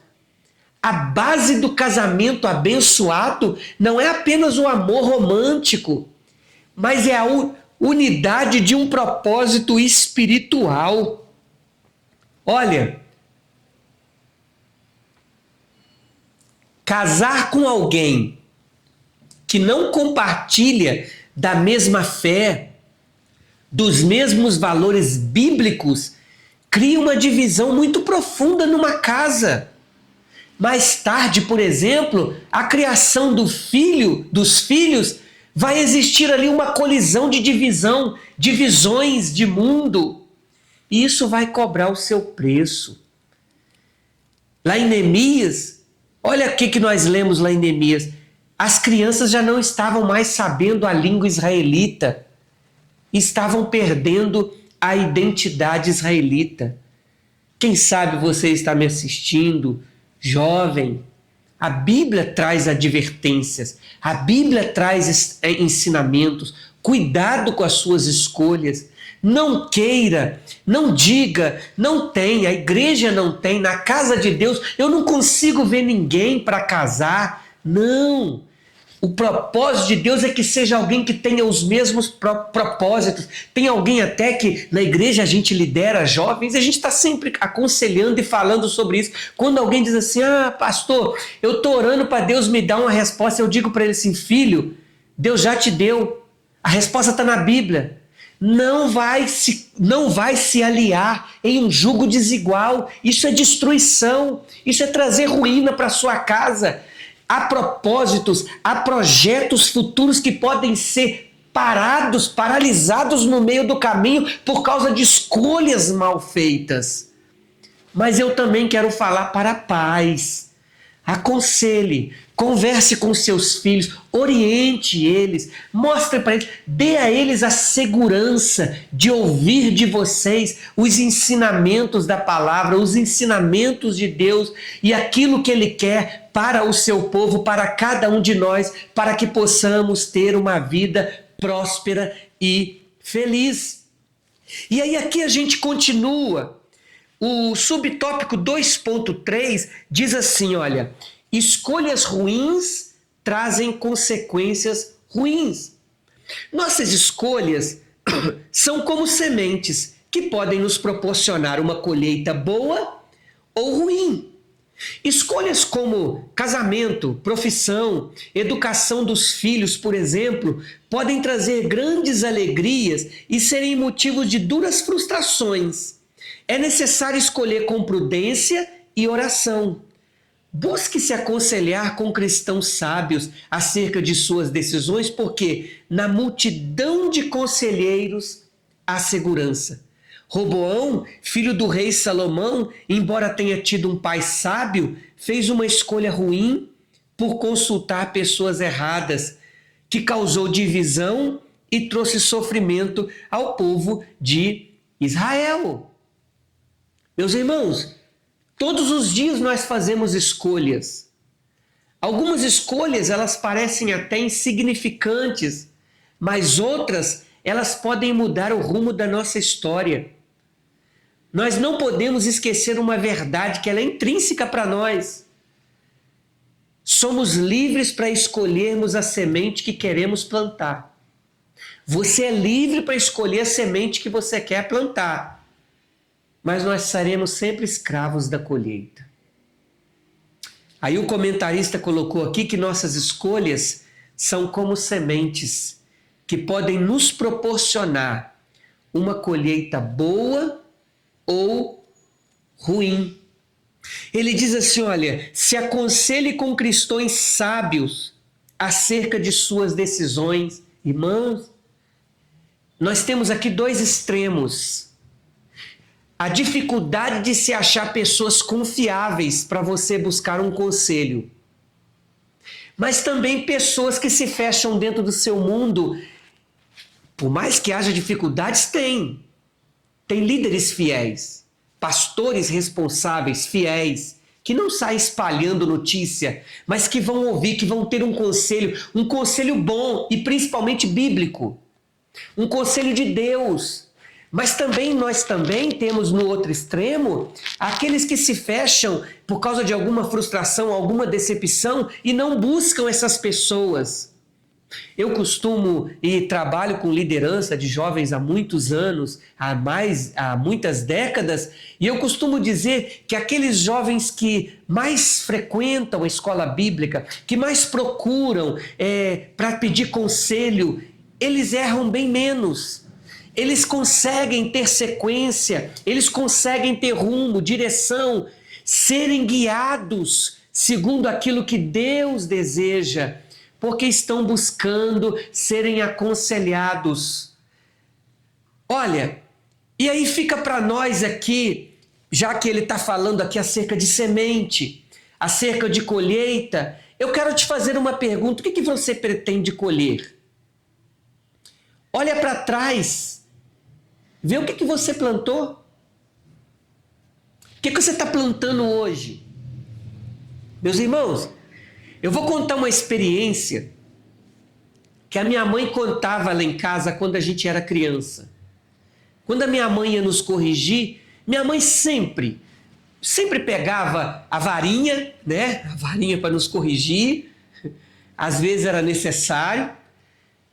a base do casamento abençoado não é apenas o amor romântico, mas é a unidade de um propósito espiritual. Olha, casar com alguém que não compartilha da mesma fé, dos mesmos valores bíblicos, cria uma divisão muito profunda numa casa. Mais tarde, por exemplo, a criação dos filhos, vai existir ali uma colisão de divisão, divisões de mundo. E isso vai cobrar o seu preço. Lá em Neemias, olha o que nós lemos lá em Neemias. As crianças já não estavam mais sabendo a língua israelita. Estavam perdendo a identidade israelita. Quem sabe você está me assistindo, jovem. A Bíblia traz advertências, a Bíblia traz ensinamentos. Cuidado com as suas escolhas. Não queira, não diga, não tem, a igreja não tem, na casa de Deus eu não consigo ver ninguém para casar. Não. O propósito de Deus é que seja alguém que tenha os mesmos propósitos. Tem alguém até que na igreja a gente lidera jovens, a gente está sempre aconselhando e falando sobre isso. Quando alguém diz assim, pastor, eu estou orando para Deus me dar uma resposta, eu digo para ele assim, filho, Deus já te deu. A resposta está na Bíblia. Não vai se aliar em um jugo desigual. Isso é destruição. Isso é trazer ruína para sua casa. Há propósitos, há projetos futuros que podem ser paralisados no meio do caminho por causa de escolhas mal feitas. Mas eu também quero falar para pais. Aconselhe, converse com seus filhos, oriente eles, mostre para eles, dê a eles a segurança de ouvir de vocês os ensinamentos da palavra, os ensinamentos de Deus e aquilo que Ele quer para o seu povo, para cada um de nós, para que possamos ter uma vida próspera e feliz. E aí aqui a gente continua. O subtópico 2.3 diz assim, olha, escolhas ruins trazem consequências ruins. Nossas escolhas são como sementes que podem nos proporcionar uma colheita boa ou ruim. Escolhas como casamento, profissão, educação dos filhos, por exemplo, podem trazer grandes alegrias e serem motivos de duras frustrações. É necessário escolher com prudência e oração. Busque se aconselhar com cristãos sábios acerca de suas decisões, porque na multidão de conselheiros há segurança. Roboão, filho do rei Salomão, embora tenha tido um pai sábio, fez uma escolha ruim por consultar pessoas erradas, que causou divisão e trouxe sofrimento ao povo de Israel. Meus irmãos, todos os dias nós fazemos escolhas. Algumas escolhas elas parecem até insignificantes, mas outras elas podem mudar o rumo da nossa história. Nós não podemos esquecer uma verdade que ela é intrínseca para nós. Somos livres para escolhermos a semente que queremos plantar. Você é livre para escolher a semente que você quer plantar. Mas nós seremos sempre escravos da colheita. Aí o comentarista colocou aqui que nossas escolhas são como sementes que podem nos proporcionar uma colheita boa ou ruim. Ele diz assim, olha, se aconselhe com cristãos sábios acerca de suas decisões. Irmãos, nós temos aqui dois extremos. A dificuldade de se achar pessoas confiáveis para você buscar um conselho. Mas também pessoas que se fecham dentro do seu mundo. Por mais que haja dificuldades, tem. Tem líderes fiéis, pastores responsáveis, fiéis, que não saem espalhando notícia, mas que vão ouvir, que vão ter um conselho bom e principalmente bíblico, um conselho de Deus. Mas também nós também temos no outro extremo aqueles que se fecham por causa de alguma frustração, alguma decepção e não buscam essas pessoas. Eu costumo e trabalho com liderança de jovens há muitos anos, há muitas décadas, e eu costumo dizer que aqueles jovens que mais frequentam a escola bíblica, que mais procuram para pedir conselho, eles erram bem menos. Eles conseguem ter sequência, eles conseguem ter rumo, direção, serem guiados segundo aquilo que Deus deseja, porque estão buscando serem aconselhados. Olha, e aí fica para nós aqui, já que ele está falando aqui acerca de semente, acerca de colheita, eu quero te fazer uma pergunta: o que você pretende colher? Olha para trás. Vê o que você plantou. O que você está plantando hoje? Meus irmãos, eu vou contar uma experiência que a minha mãe contava lá em casa quando a gente era criança. Quando a minha mãe ia nos corrigir, minha mãe sempre pegava a varinha, né? A varinha para nos corrigir. Às vezes era necessário,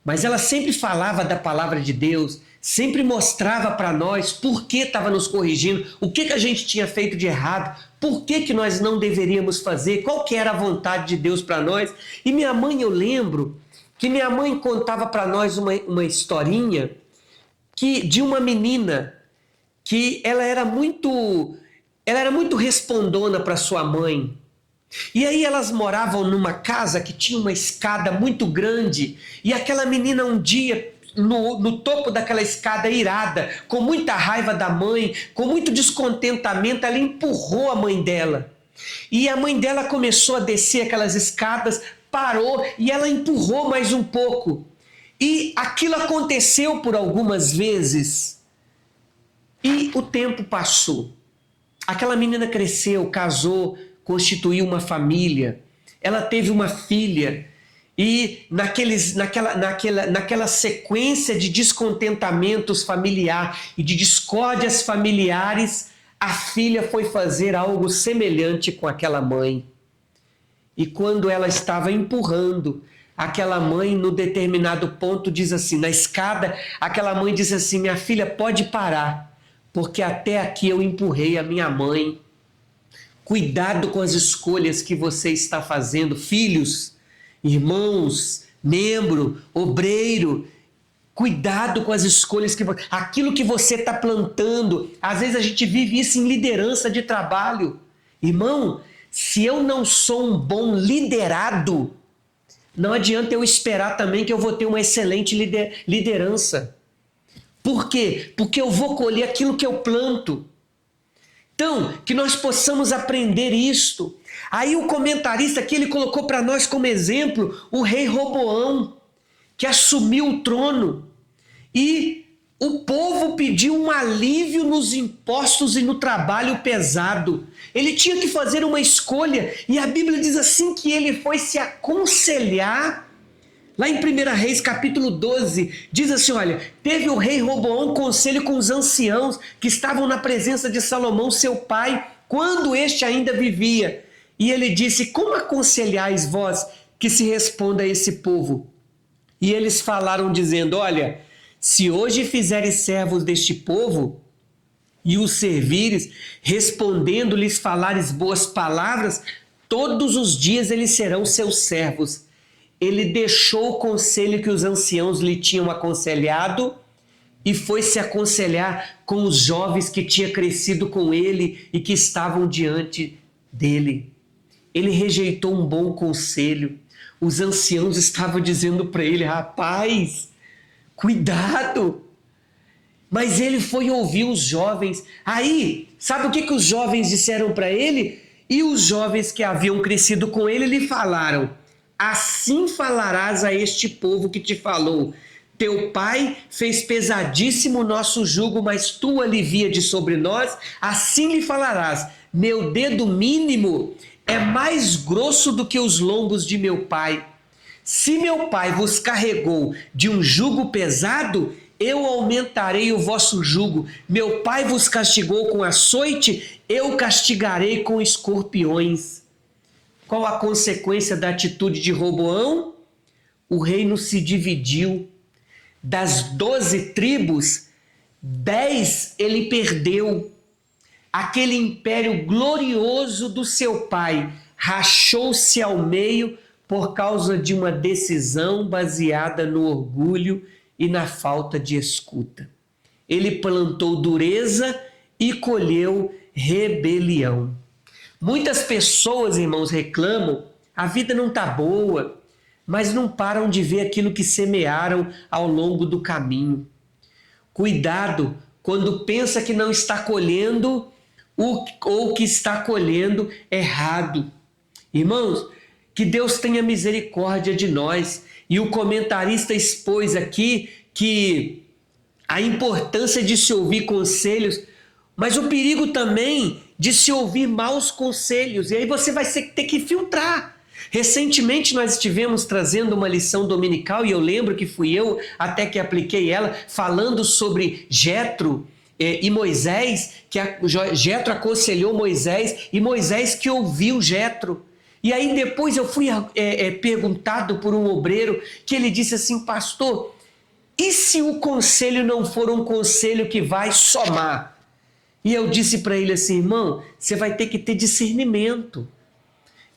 mas ela sempre falava da palavra de Deus, sempre mostrava para nós por que estava nos corrigindo, o que a gente tinha feito de errado, por que nós não deveríamos fazer, qual que era a vontade de Deus para nós. E minha mãe, eu lembro que minha mãe contava para nós uma historinha de uma menina que ela era muito respondona para sua mãe. E aí elas moravam numa casa que tinha uma escada muito grande, e aquela menina um dia, no topo daquela escada, irada, com muita raiva da mãe, com muito descontentamento, ela empurrou a mãe dela. E a mãe dela começou a descer aquelas escadas, parou e ela empurrou mais um pouco. E aquilo aconteceu por algumas vezes. E o tempo passou. Aquela menina cresceu, casou, constituiu uma família. Ela teve uma filha. E naquela sequência de descontentamentos familiares e de discórdias familiares, a filha foi fazer algo semelhante com aquela mãe. E quando ela estava empurrando, aquela mãe, no determinado ponto, diz assim, na escada, aquela mãe diz assim: minha filha, pode parar, porque até aqui eu empurrei a minha mãe. Cuidado com as escolhas que você está fazendo, filhos, irmãos, membro, obreiro. Cuidado com as escolhas aquilo que você está plantando. Às vezes a gente vive isso em liderança de trabalho. Irmão, se eu não sou um bom liderado, não adianta eu esperar também que eu vou ter uma excelente liderança. Por quê? Porque eu vou colher aquilo que eu planto. Então, que nós possamos aprender isto. Aí o comentarista aqui, ele colocou para nós como exemplo o rei Roboão, que assumiu o trono. E o povo pediu um alívio nos impostos e no trabalho pesado. Ele tinha que fazer uma escolha, e a Bíblia diz assim que ele foi se aconselhar. Lá em 1 Reis, capítulo 12, diz assim, olha, teve o rei Roboão conselho com os anciãos que estavam na presença de Salomão, seu pai, quando este ainda vivia. E ele disse: como aconselhais vós que se responda a esse povo? E eles falaram dizendo: olha, se hoje fizeres servos deste povo e os servires, respondendo-lhes falares boas palavras, todos os dias eles serão seus servos. Ele deixou o conselho que os anciãos lhe tinham aconselhado e foi se aconselhar com os jovens que tinham crescido com ele e que estavam diante dele. Ele rejeitou um bom conselho. Os anciãos estavam dizendo para ele: rapaz, cuidado. Mas ele foi ouvir os jovens. Aí, sabe o que os jovens disseram para ele? E os jovens que haviam crescido com ele lhe falaram: assim falarás a este povo que te falou: teu pai fez pesadíssimo o nosso jugo, mas tu alivia de sobre nós. Assim lhe falarás: Meu dedo mínimo é mais grosso do que os lombos de meu pai. Se meu pai vos carregou de um jugo pesado, eu aumentarei o vosso jugo. Meu pai vos castigou com açoite, eu castigarei com escorpiões. Qual a consequência da atitude de Roboão? O reino se dividiu. Das 12 tribos, 10 ele perdeu. Aquele império glorioso do seu pai rachou-se ao meio por causa de uma decisão baseada no orgulho e na falta de escuta. Ele plantou dureza e colheu rebelião. Muitas pessoas, irmãos, reclamam, a vida não está boa, mas não param de ver aquilo que semearam ao longo do caminho. Cuidado quando pensa que não está colhendo ou que está colhendo errado. Irmãos, que Deus tenha misericórdia de nós. E o comentarista expôs aqui que a importância de se ouvir conselhos, mas o perigo também de se ouvir maus conselhos. E aí você vai ter que filtrar. Recentemente nós estivemos trazendo uma lição dominical e eu lembro que fui eu até que apliquei ela, falando sobre Jetro e Moisés, que Jetro aconselhou Moisés e Moisés que ouviu Jetro. E aí depois eu fui perguntado por um obreiro que ele disse assim: pastor, e se o conselho não for um conselho que vai somar? E eu disse para ele assim: irmão, você vai ter que ter discernimento.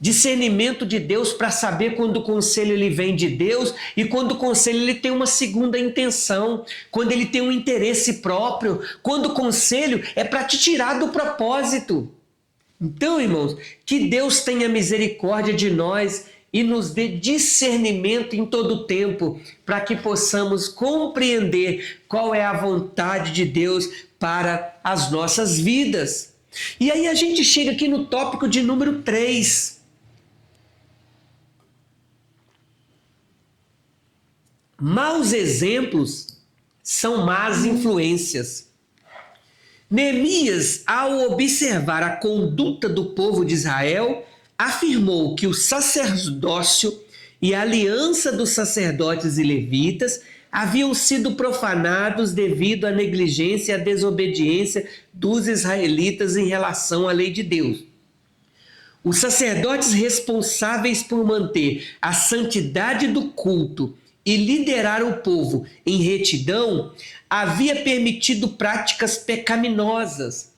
Discernimento de Deus para saber quando o conselho ele vem de Deus e quando o conselho ele tem uma segunda intenção, quando ele tem um interesse próprio, quando o conselho é para te tirar do propósito. Então, irmãos, que Deus tenha misericórdia de nós e nos dê discernimento em todo o tempo, para que possamos compreender qual é a vontade de Deus para as nossas vidas. E aí a gente chega aqui no tópico de número 3. Maus exemplos são más influências. Neemias, ao observar a conduta do povo de Israel, afirmou que o sacerdócio e a aliança dos sacerdotes e levitas haviam sido profanados devido à negligência e à desobediência dos israelitas em relação à lei de Deus. Os sacerdotes responsáveis por manter a santidade do culto e liderar o povo em retidão havia permitido práticas pecaminosas.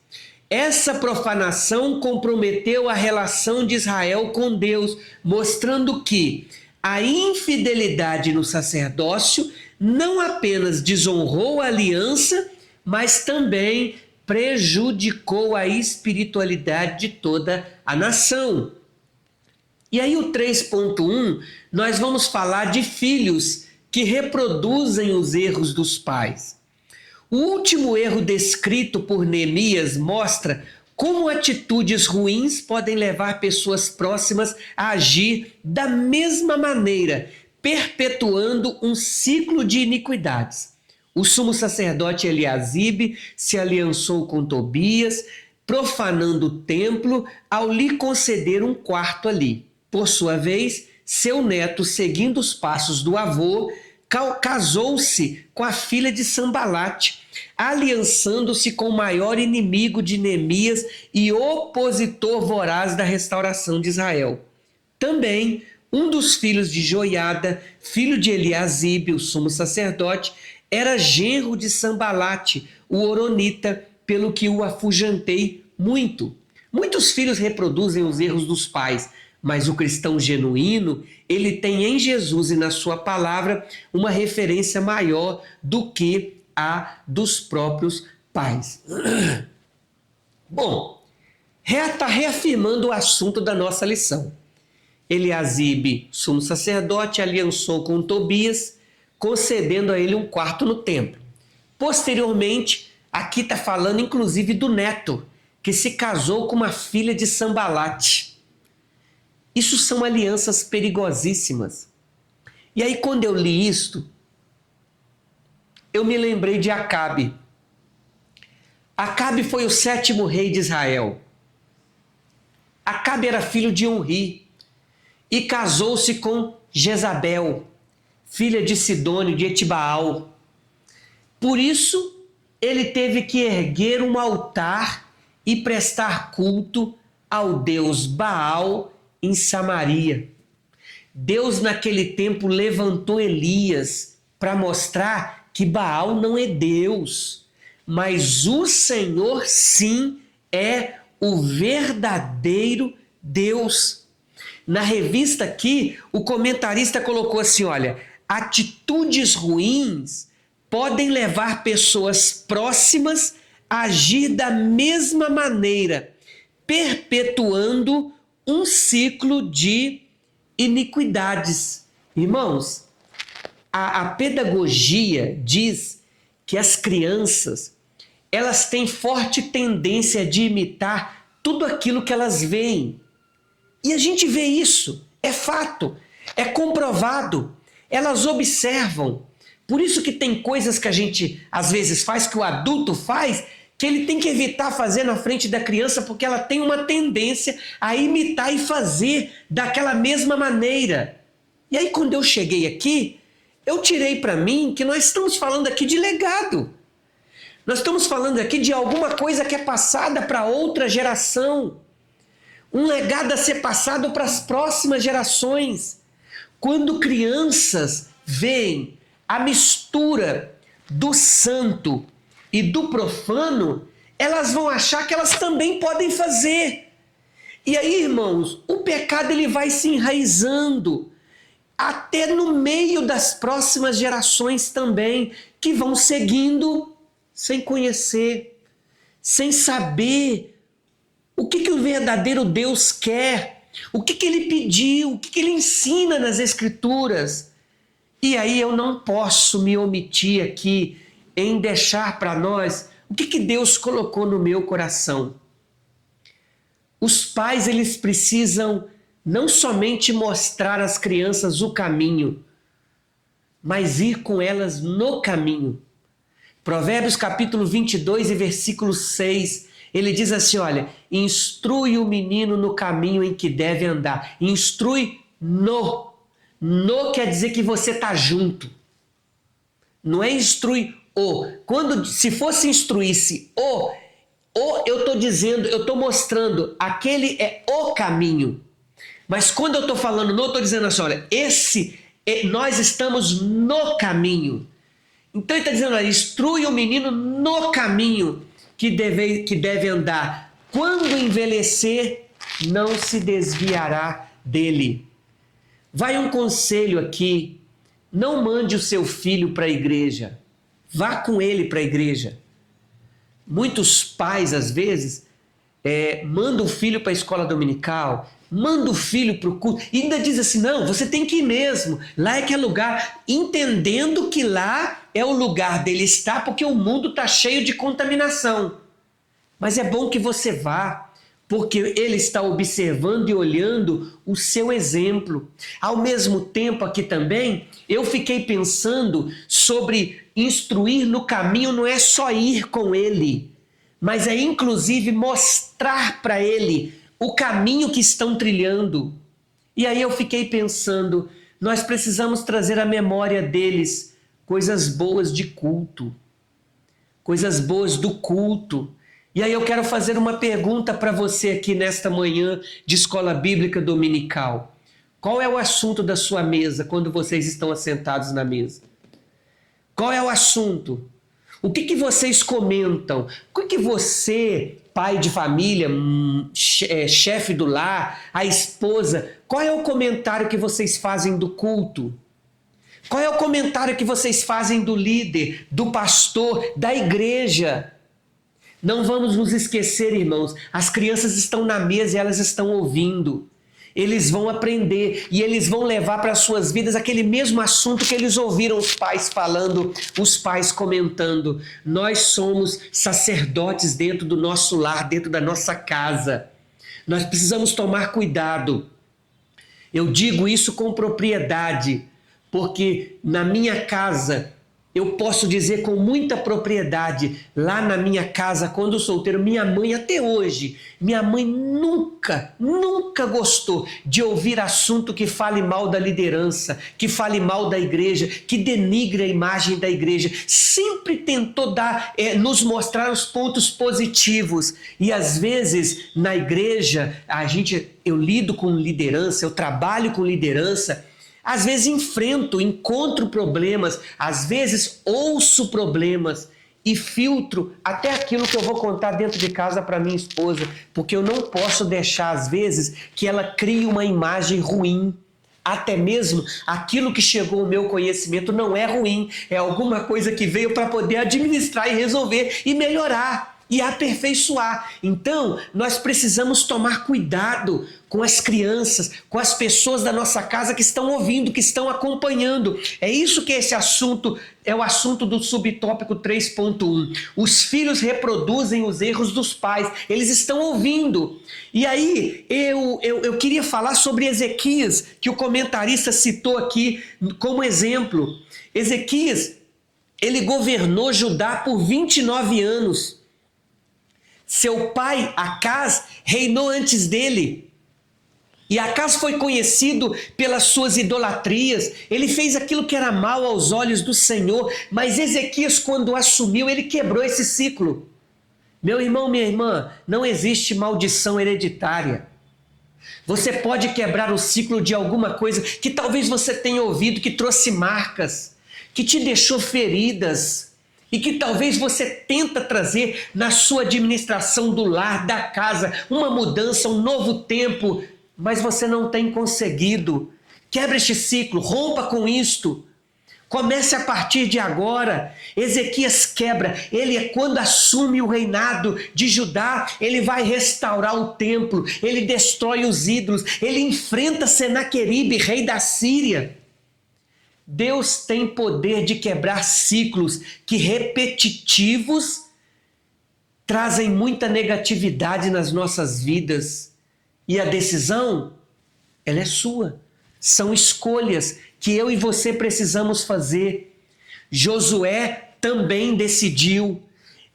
Essa profanação comprometeu a relação de Israel com Deus, mostrando que a infidelidade no sacerdócio não apenas desonrou a aliança, mas também prejudicou a espiritualidade de toda a nação. E aí o 3.1, nós vamos falar de filhos que reproduzem os erros dos pais. O último erro descrito por Neemias mostra como atitudes ruins podem levar pessoas próximas a agir da mesma maneira, perpetuando um ciclo de iniquidades. O sumo sacerdote Eliasibe se aliançou com Tobias, profanando o templo ao lhe conceder um quarto ali. Por sua vez, seu neto, seguindo os passos do avô, casou-se com a filha de Sambalate, aliançando-se com o maior inimigo de Neemias e opositor voraz da restauração de Israel. Também, um dos filhos de Joiada, filho de Eliasibe, o sumo sacerdote, era genro de Sambalate, o horonita, pelo que o afugentei muito. Muitos filhos reproduzem os erros dos pais, mas o cristão genuíno, ele tem em Jesus e na sua palavra uma referência maior do que a dos próprios pais. Bom, está reafirmando o assunto da nossa lição. Eliasibe, sumo sacerdote, aliançou com Tobias, concedendo a ele um quarto no templo. Posteriormente, aqui está falando inclusive do neto, que se casou com uma filha de Sambalate. Isso são alianças perigosíssimas. E aí, quando eu li isto, eu me lembrei de Acabe. Acabe foi o 7º rei de Israel. Acabe era filho de Onri e casou-se com Jezabel, filha de Sidônio de Etibaal. Por isso, ele teve que erguer um altar e prestar culto ao deus Baal em Samaria. Deus, naquele tempo, levantou Elias para mostrar que Baal não é Deus, mas o Senhor, sim, é o verdadeiro Deus. Na revista aqui, o comentarista colocou assim, olha, atitudes ruins podem levar pessoas próximas a agir da mesma maneira, perpetuando um ciclo de iniquidades. Irmãos, a pedagogia diz que as crianças, elas têm forte tendência de imitar tudo aquilo que elas veem. E a gente vê isso, é fato, é comprovado. Elas observam. Por isso que tem coisas que a gente às vezes faz, que o adulto faz, que ele tem que evitar fazer na frente da criança, porque ela tem uma tendência a imitar e fazer daquela mesma maneira. E aí quando eu cheguei aqui, eu tirei para mim que nós estamos falando aqui de legado. Nós estamos falando aqui de alguma coisa que é passada para outra geração. Um legado a ser passado para as próximas gerações. Quando crianças veem a mistura do santo e do profano, elas vão achar que elas também podem fazer. E aí, irmãos, o pecado ele vai se enraizando até no meio das próximas gerações também, que vão seguindo sem conhecer, sem saber o que o verdadeiro Deus quer, o que ele pediu, o que ele ensina nas Escrituras. E aí eu não posso me omitir aqui em deixar para nós o que Deus colocou no meu coração. Os pais, eles precisam não somente mostrar às crianças o caminho, mas ir com elas no caminho. Provérbios capítulo 22 e versículo 6, ele diz assim, olha, instrui o menino no caminho em que deve andar. Instrui no. No quer dizer que você está junto. Não é instrui o. Se fosse instruir-se o eu estou dizendo, eu estou mostrando, aquele é o caminho. Mas quando eu estou falando no, eu estou dizendo assim, olha, nós estamos no caminho. Então ele está dizendo, olha, instrui o menino no caminho que deve andar. Quando envelhecer, não se desviará dele. Vai um conselho aqui, não mande o seu filho para a igreja, vá com ele para a igreja. Muitos pais, às vezes, mandam o filho para a escola dominical, manda o filho para o culto, e ainda diz assim, não, você tem que ir mesmo, lá é que é lugar, entendendo que lá é o lugar dele estar, porque o mundo está cheio de contaminação. Mas é bom que você vá, porque ele está observando e olhando o seu exemplo. Ao mesmo tempo aqui também, eu fiquei pensando sobre instruir no caminho, não é só ir com ele, mas é inclusive mostrar para ele o caminho que estão trilhando. E aí eu fiquei pensando, nós precisamos trazer à memória deles coisas boas de culto, coisas boas do culto. E aí eu quero fazer uma pergunta para você aqui nesta manhã de escola bíblica dominical. Qual é o assunto da sua mesa quando vocês estão assentados na mesa? Qual é o assunto? O que vocês comentam? O que você, pai de família, chefe do lar, a esposa, qual é o comentário que vocês fazem do culto? Qual é o comentário que vocês fazem do líder, do pastor, da igreja? Não vamos nos esquecer, irmãos, as crianças estão na mesa e elas estão ouvindo. Eles vão aprender e eles vão levar para as suas vidas aquele mesmo assunto que eles ouviram os pais falando, os pais comentando. Nós somos sacerdotes dentro do nosso lar, dentro da nossa casa. Nós precisamos tomar cuidado. Eu digo isso com propriedade, porque na minha casa eu posso dizer com muita propriedade, lá na minha casa, quando solteiro, minha mãe até hoje, minha mãe nunca gostou de ouvir assunto que fale mal da liderança, que fale mal da igreja, que denigre a imagem da igreja. Sempre tentou nos mostrar os pontos positivos. E às vezes na igreja, eu lido com liderança, eu trabalho com liderança. Às vezes encontro problemas, às vezes ouço problemas e filtro até aquilo que eu vou contar dentro de casa para minha esposa, porque eu não posso deixar, às vezes, que ela crie uma imagem ruim. Até mesmo aquilo que chegou ao meu conhecimento não é ruim, é alguma coisa que veio para poder administrar e resolver e melhorar e aperfeiçoar. Então, nós precisamos tomar cuidado com as crianças, com as pessoas da nossa casa que estão ouvindo, que estão acompanhando. É isso que esse assunto é o assunto do subtópico 3.1. Os filhos reproduzem os erros dos pais, eles estão ouvindo. E aí, eu queria falar sobre Ezequias, que o comentarista citou aqui como exemplo. Ezequias, ele governou Judá por 29 anos. Seu pai, Acaz, reinou antes dele. E Acaz foi conhecido pelas suas idolatrias. Ele fez aquilo que era mal aos olhos do Senhor. Mas Ezequias, quando assumiu, ele quebrou esse ciclo. Meu irmão, minha irmã, não existe maldição hereditária. Você pode quebrar o ciclo de alguma coisa que talvez você tenha ouvido, que trouxe marcas, que te deixou feridas, e que talvez você tenta trazer na sua administração do lar, da casa, uma mudança, um novo tempo, mas você não tem conseguido. Quebre este ciclo, rompa com isto. Comece a partir de agora. Ezequias quebra. Quando assume o reinado de Judá, ele vai restaurar o templo, ele destrói os ídolos, ele enfrenta Senaqueribe, rei da Síria. Deus tem poder de quebrar ciclos que repetitivos trazem muita negatividade nas nossas vidas. E a decisão, ela é sua. São escolhas que eu e você precisamos fazer. Josué também decidiu.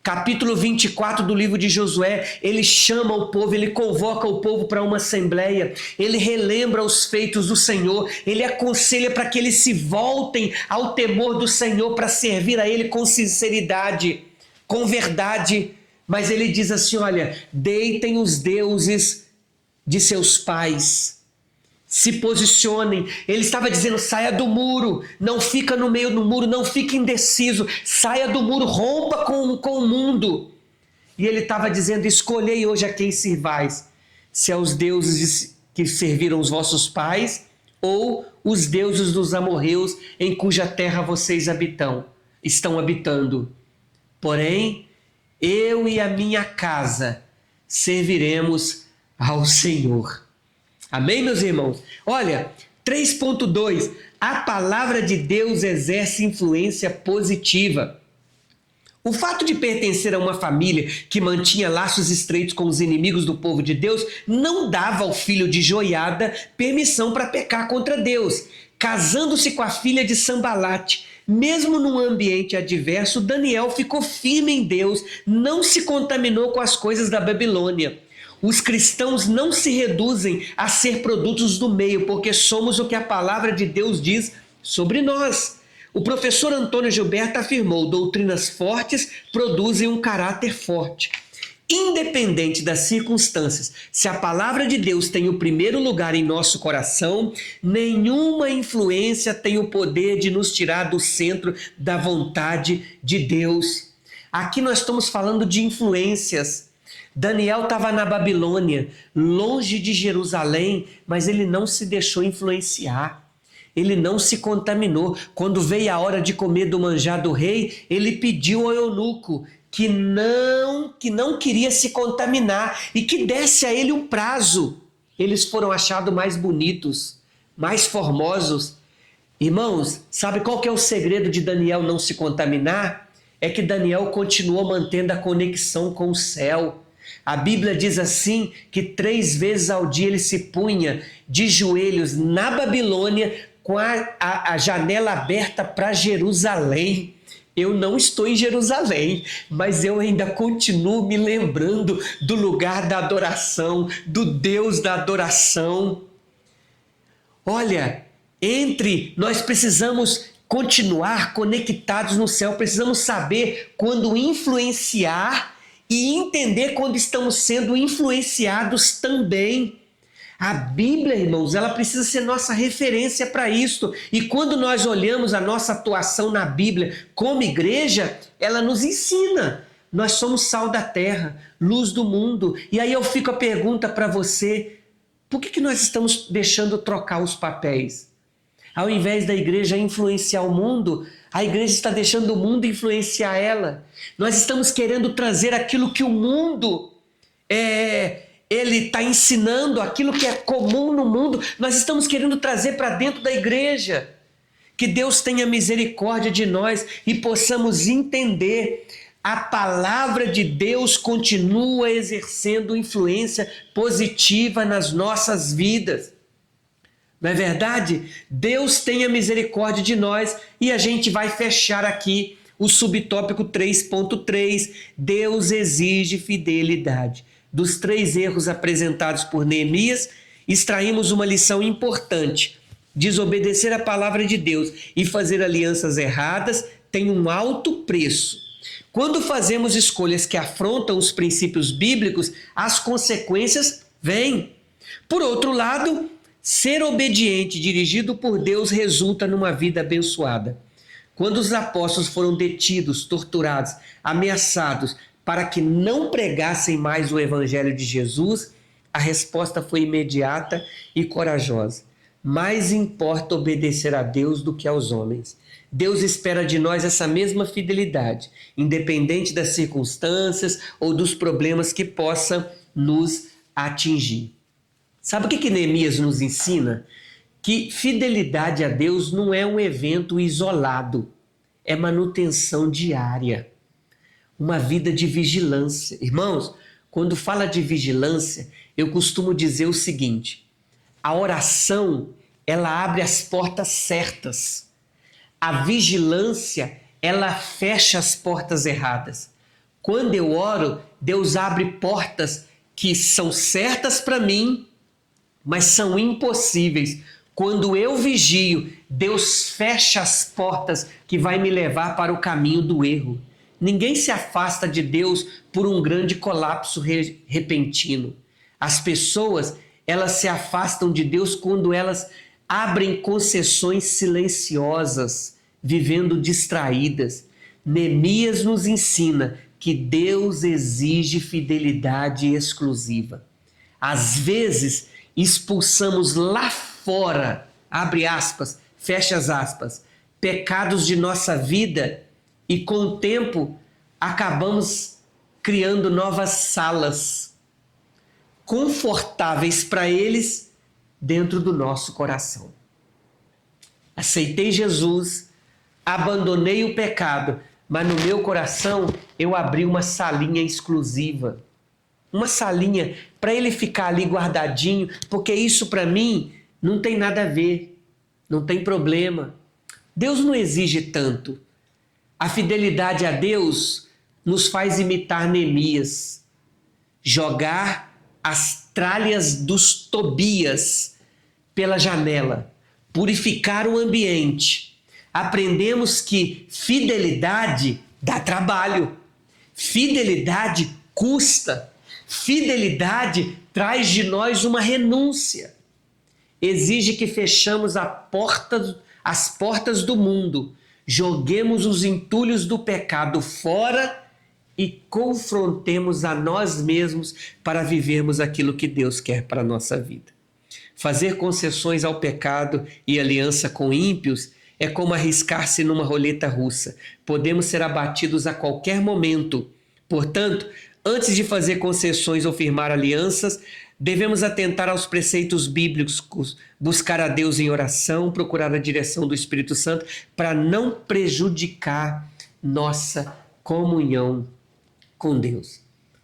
Capítulo 24 do livro de Josué, ele chama o povo, ele convoca o povo para uma assembleia, ele relembra os feitos do Senhor, ele aconselha para que eles se voltem ao temor do Senhor, para servir a ele com sinceridade, com verdade. Mas ele diz assim, olha, deitem os deuses de seus pais, se posicionem. Ele estava dizendo, saia do muro, não fica no meio do muro, não fique indeciso, saia do muro, rompa com o mundo. E ele estava dizendo, escolhei hoje a quem servais, se aos deuses que serviram os vossos pais, ou os deuses dos amorreus em cuja terra vocês estão habitando. Porém, eu e a minha casa serviremos ao Senhor. Amém, meus irmãos? Olha, 3.2, a palavra de Deus exerce influência positiva. O fato de pertencer a uma família que mantinha laços estreitos com os inimigos do povo de Deus não dava ao filho de Joiada permissão para pecar contra Deus. Casando-se com a filha de Sambalate, mesmo num ambiente adverso, Daniel ficou firme em Deus, não se contaminou com as coisas da Babilônia. Os cristãos não se reduzem a ser produtos do meio, porque somos o que a palavra de Deus diz sobre nós. O professor Antônio Gilberto afirmou: doutrinas fortes produzem um caráter forte. Independente das circunstâncias, se a palavra de Deus tem o primeiro lugar em nosso coração, nenhuma influência tem o poder de nos tirar do centro da vontade de Deus. Aqui nós estamos falando de influências. Daniel estava na Babilônia, longe de Jerusalém, mas ele não se deixou influenciar. Ele não se contaminou. Quando veio a hora de comer do manjar do rei, ele pediu ao eunuco que não queria se contaminar e que desse a ele um prazo. Eles foram achados mais bonitos, mais formosos. Irmãos, sabe qual que é o segredo de Daniel não se contaminar? É que Daniel continuou mantendo a conexão com o céu. A Bíblia diz assim que 3 vezes ao dia ele se punha de joelhos na Babilônia com a janela aberta para Jerusalém. eu não estou em Jerusalém, mas eu ainda continuo me lembrando do lugar da adoração, do Deus da adoração. Olha, nós precisamos continuar conectados no céu, precisamos saber quando influenciar e entender quando estamos sendo influenciados também. A Bíblia, irmãos, ela precisa ser nossa referência para isso. E quando nós olhamos a nossa atuação na Bíblia como igreja, ela nos ensina. Nós somos sal da terra, luz do mundo. E aí eu fico a pergunta para você, por que nós estamos deixando trocar os papéis? Ao invés da igreja influenciar o mundo, a igreja está deixando o mundo influenciar ela. Nós estamos querendo trazer aquilo que o mundo ele está ensinando, aquilo que é comum no mundo, nós estamos querendo trazer para dentro da igreja. Que Deus tenha misericórdia de nós e possamos entender. A palavra de Deus continua exercendo influência positiva nas nossas vidas. Não é verdade? Deus tenha misericórdia de nós e a gente vai fechar aqui o subtópico 3.3. Deus exige fidelidade. Dos 3 erros apresentados por Neemias, extraímos uma lição importante. Desobedecer a palavra de Deus e fazer alianças erradas tem um alto preço. Quando fazemos escolhas que afrontam os princípios bíblicos, as consequências vêm. Por outro lado, ser obediente, dirigido por Deus, resulta numa vida abençoada. Quando os apóstolos foram detidos, torturados, ameaçados, para que não pregassem mais o evangelho de Jesus, a resposta foi imediata e corajosa. Mais importa obedecer a Deus do que aos homens. Deus espera de nós essa mesma fidelidade, independente das circunstâncias ou dos problemas que possam nos atingir. Sabe o que Neemias nos ensina? Que fidelidade a Deus não é um evento isolado, é manutenção diária. Uma vida de vigilância. Irmãos, quando fala de vigilância, eu costumo dizer o seguinte: a oração, ela abre as portas certas. A vigilância, ela fecha as portas erradas. Quando eu oro, Deus abre portas que são certas para mim, mas são impossíveis. Quando eu vigio, Deus fecha as portas que vai me levar para o caminho do erro. Ninguém se afasta de Deus por um grande colapso repentino. As pessoas, elas se afastam de Deus quando elas abrem concessões silenciosas, vivendo distraídas. Neemias nos ensina que Deus exige fidelidade exclusiva. Às vezes, expulsamos lá fora, abre aspas, fecha as aspas, pecados de nossa vida e com o tempo acabamos criando novas salas confortáveis para eles dentro do nosso coração. Aceitei Jesus, abandonei o pecado, mas no meu coração eu abri uma salinha exclusiva. Uma salinha para ele ficar ali guardadinho, porque isso para mim não tem nada a ver, não tem problema. Deus não exige tanto. A fidelidade a Deus nos faz imitar Neemias, jogar as tralhas dos Tobias pela janela, purificar o ambiente. Aprendemos que fidelidade dá trabalho, fidelidade custa, fidelidade traz de nós uma renúncia. Exige que fechamos as portas do mundo, joguemos os entulhos do pecado fora e confrontemos a nós mesmos para vivermos aquilo que Deus quer para a nossa vida. Fazer concessões ao pecado e aliança com ímpios é como arriscar-se numa roleta russa. Podemos ser abatidos a qualquer momento. Portanto, antes de fazer concessões ou firmar alianças, devemos atentar aos preceitos bíblicos, buscar a Deus em oração, procurar a direção do Espírito Santo para não prejudicar nossa comunhão com Deus.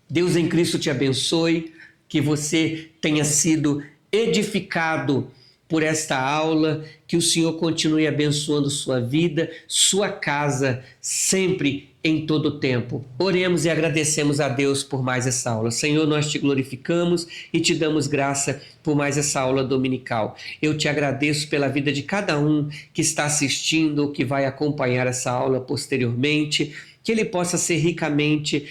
Deus em Cristo te abençoe, que você tenha sido edificado por esta aula, que o Senhor continue abençoando sua vida, sua casa, sempre, em todo o tempo. Oremos e agradecemos a Deus por mais essa aula. Senhor, nós te glorificamos e te damos graça por mais essa aula dominical. Eu te agradeço pela vida de cada um que está assistindo ou que vai acompanhar essa aula posteriormente, que ele possa ser ricamente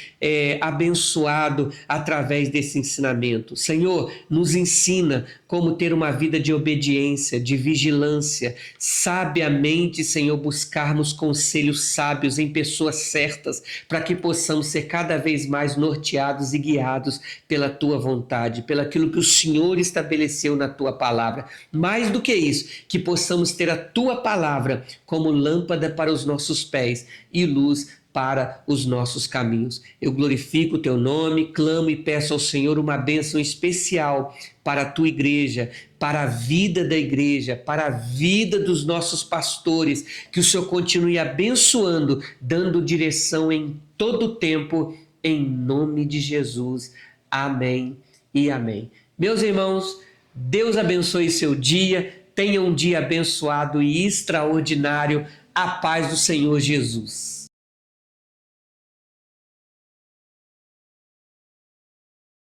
abençoado através desse ensinamento. Senhor, nos ensina como ter uma vida de obediência, de vigilância, sabiamente, Senhor, buscarmos conselhos sábios em pessoas certas, para que possamos ser cada vez mais norteados e guiados pela Tua vontade, pelo aquilo que o Senhor estabeleceu na Tua palavra. Mais do que isso, que possamos ter a Tua palavra como lâmpada para os nossos pés e luz para os nossos caminhos. Eu glorifico o teu nome, clamo e peço ao Senhor uma bênção especial para a tua igreja, para a vida da igreja, para a vida dos nossos pastores, que o Senhor continue abençoando, dando direção em todo o tempo, em nome de Jesus. Amém e amém. Meus irmãos, Deus abençoe seu dia, tenha um dia abençoado e extraordinário. A paz do Senhor Jesus.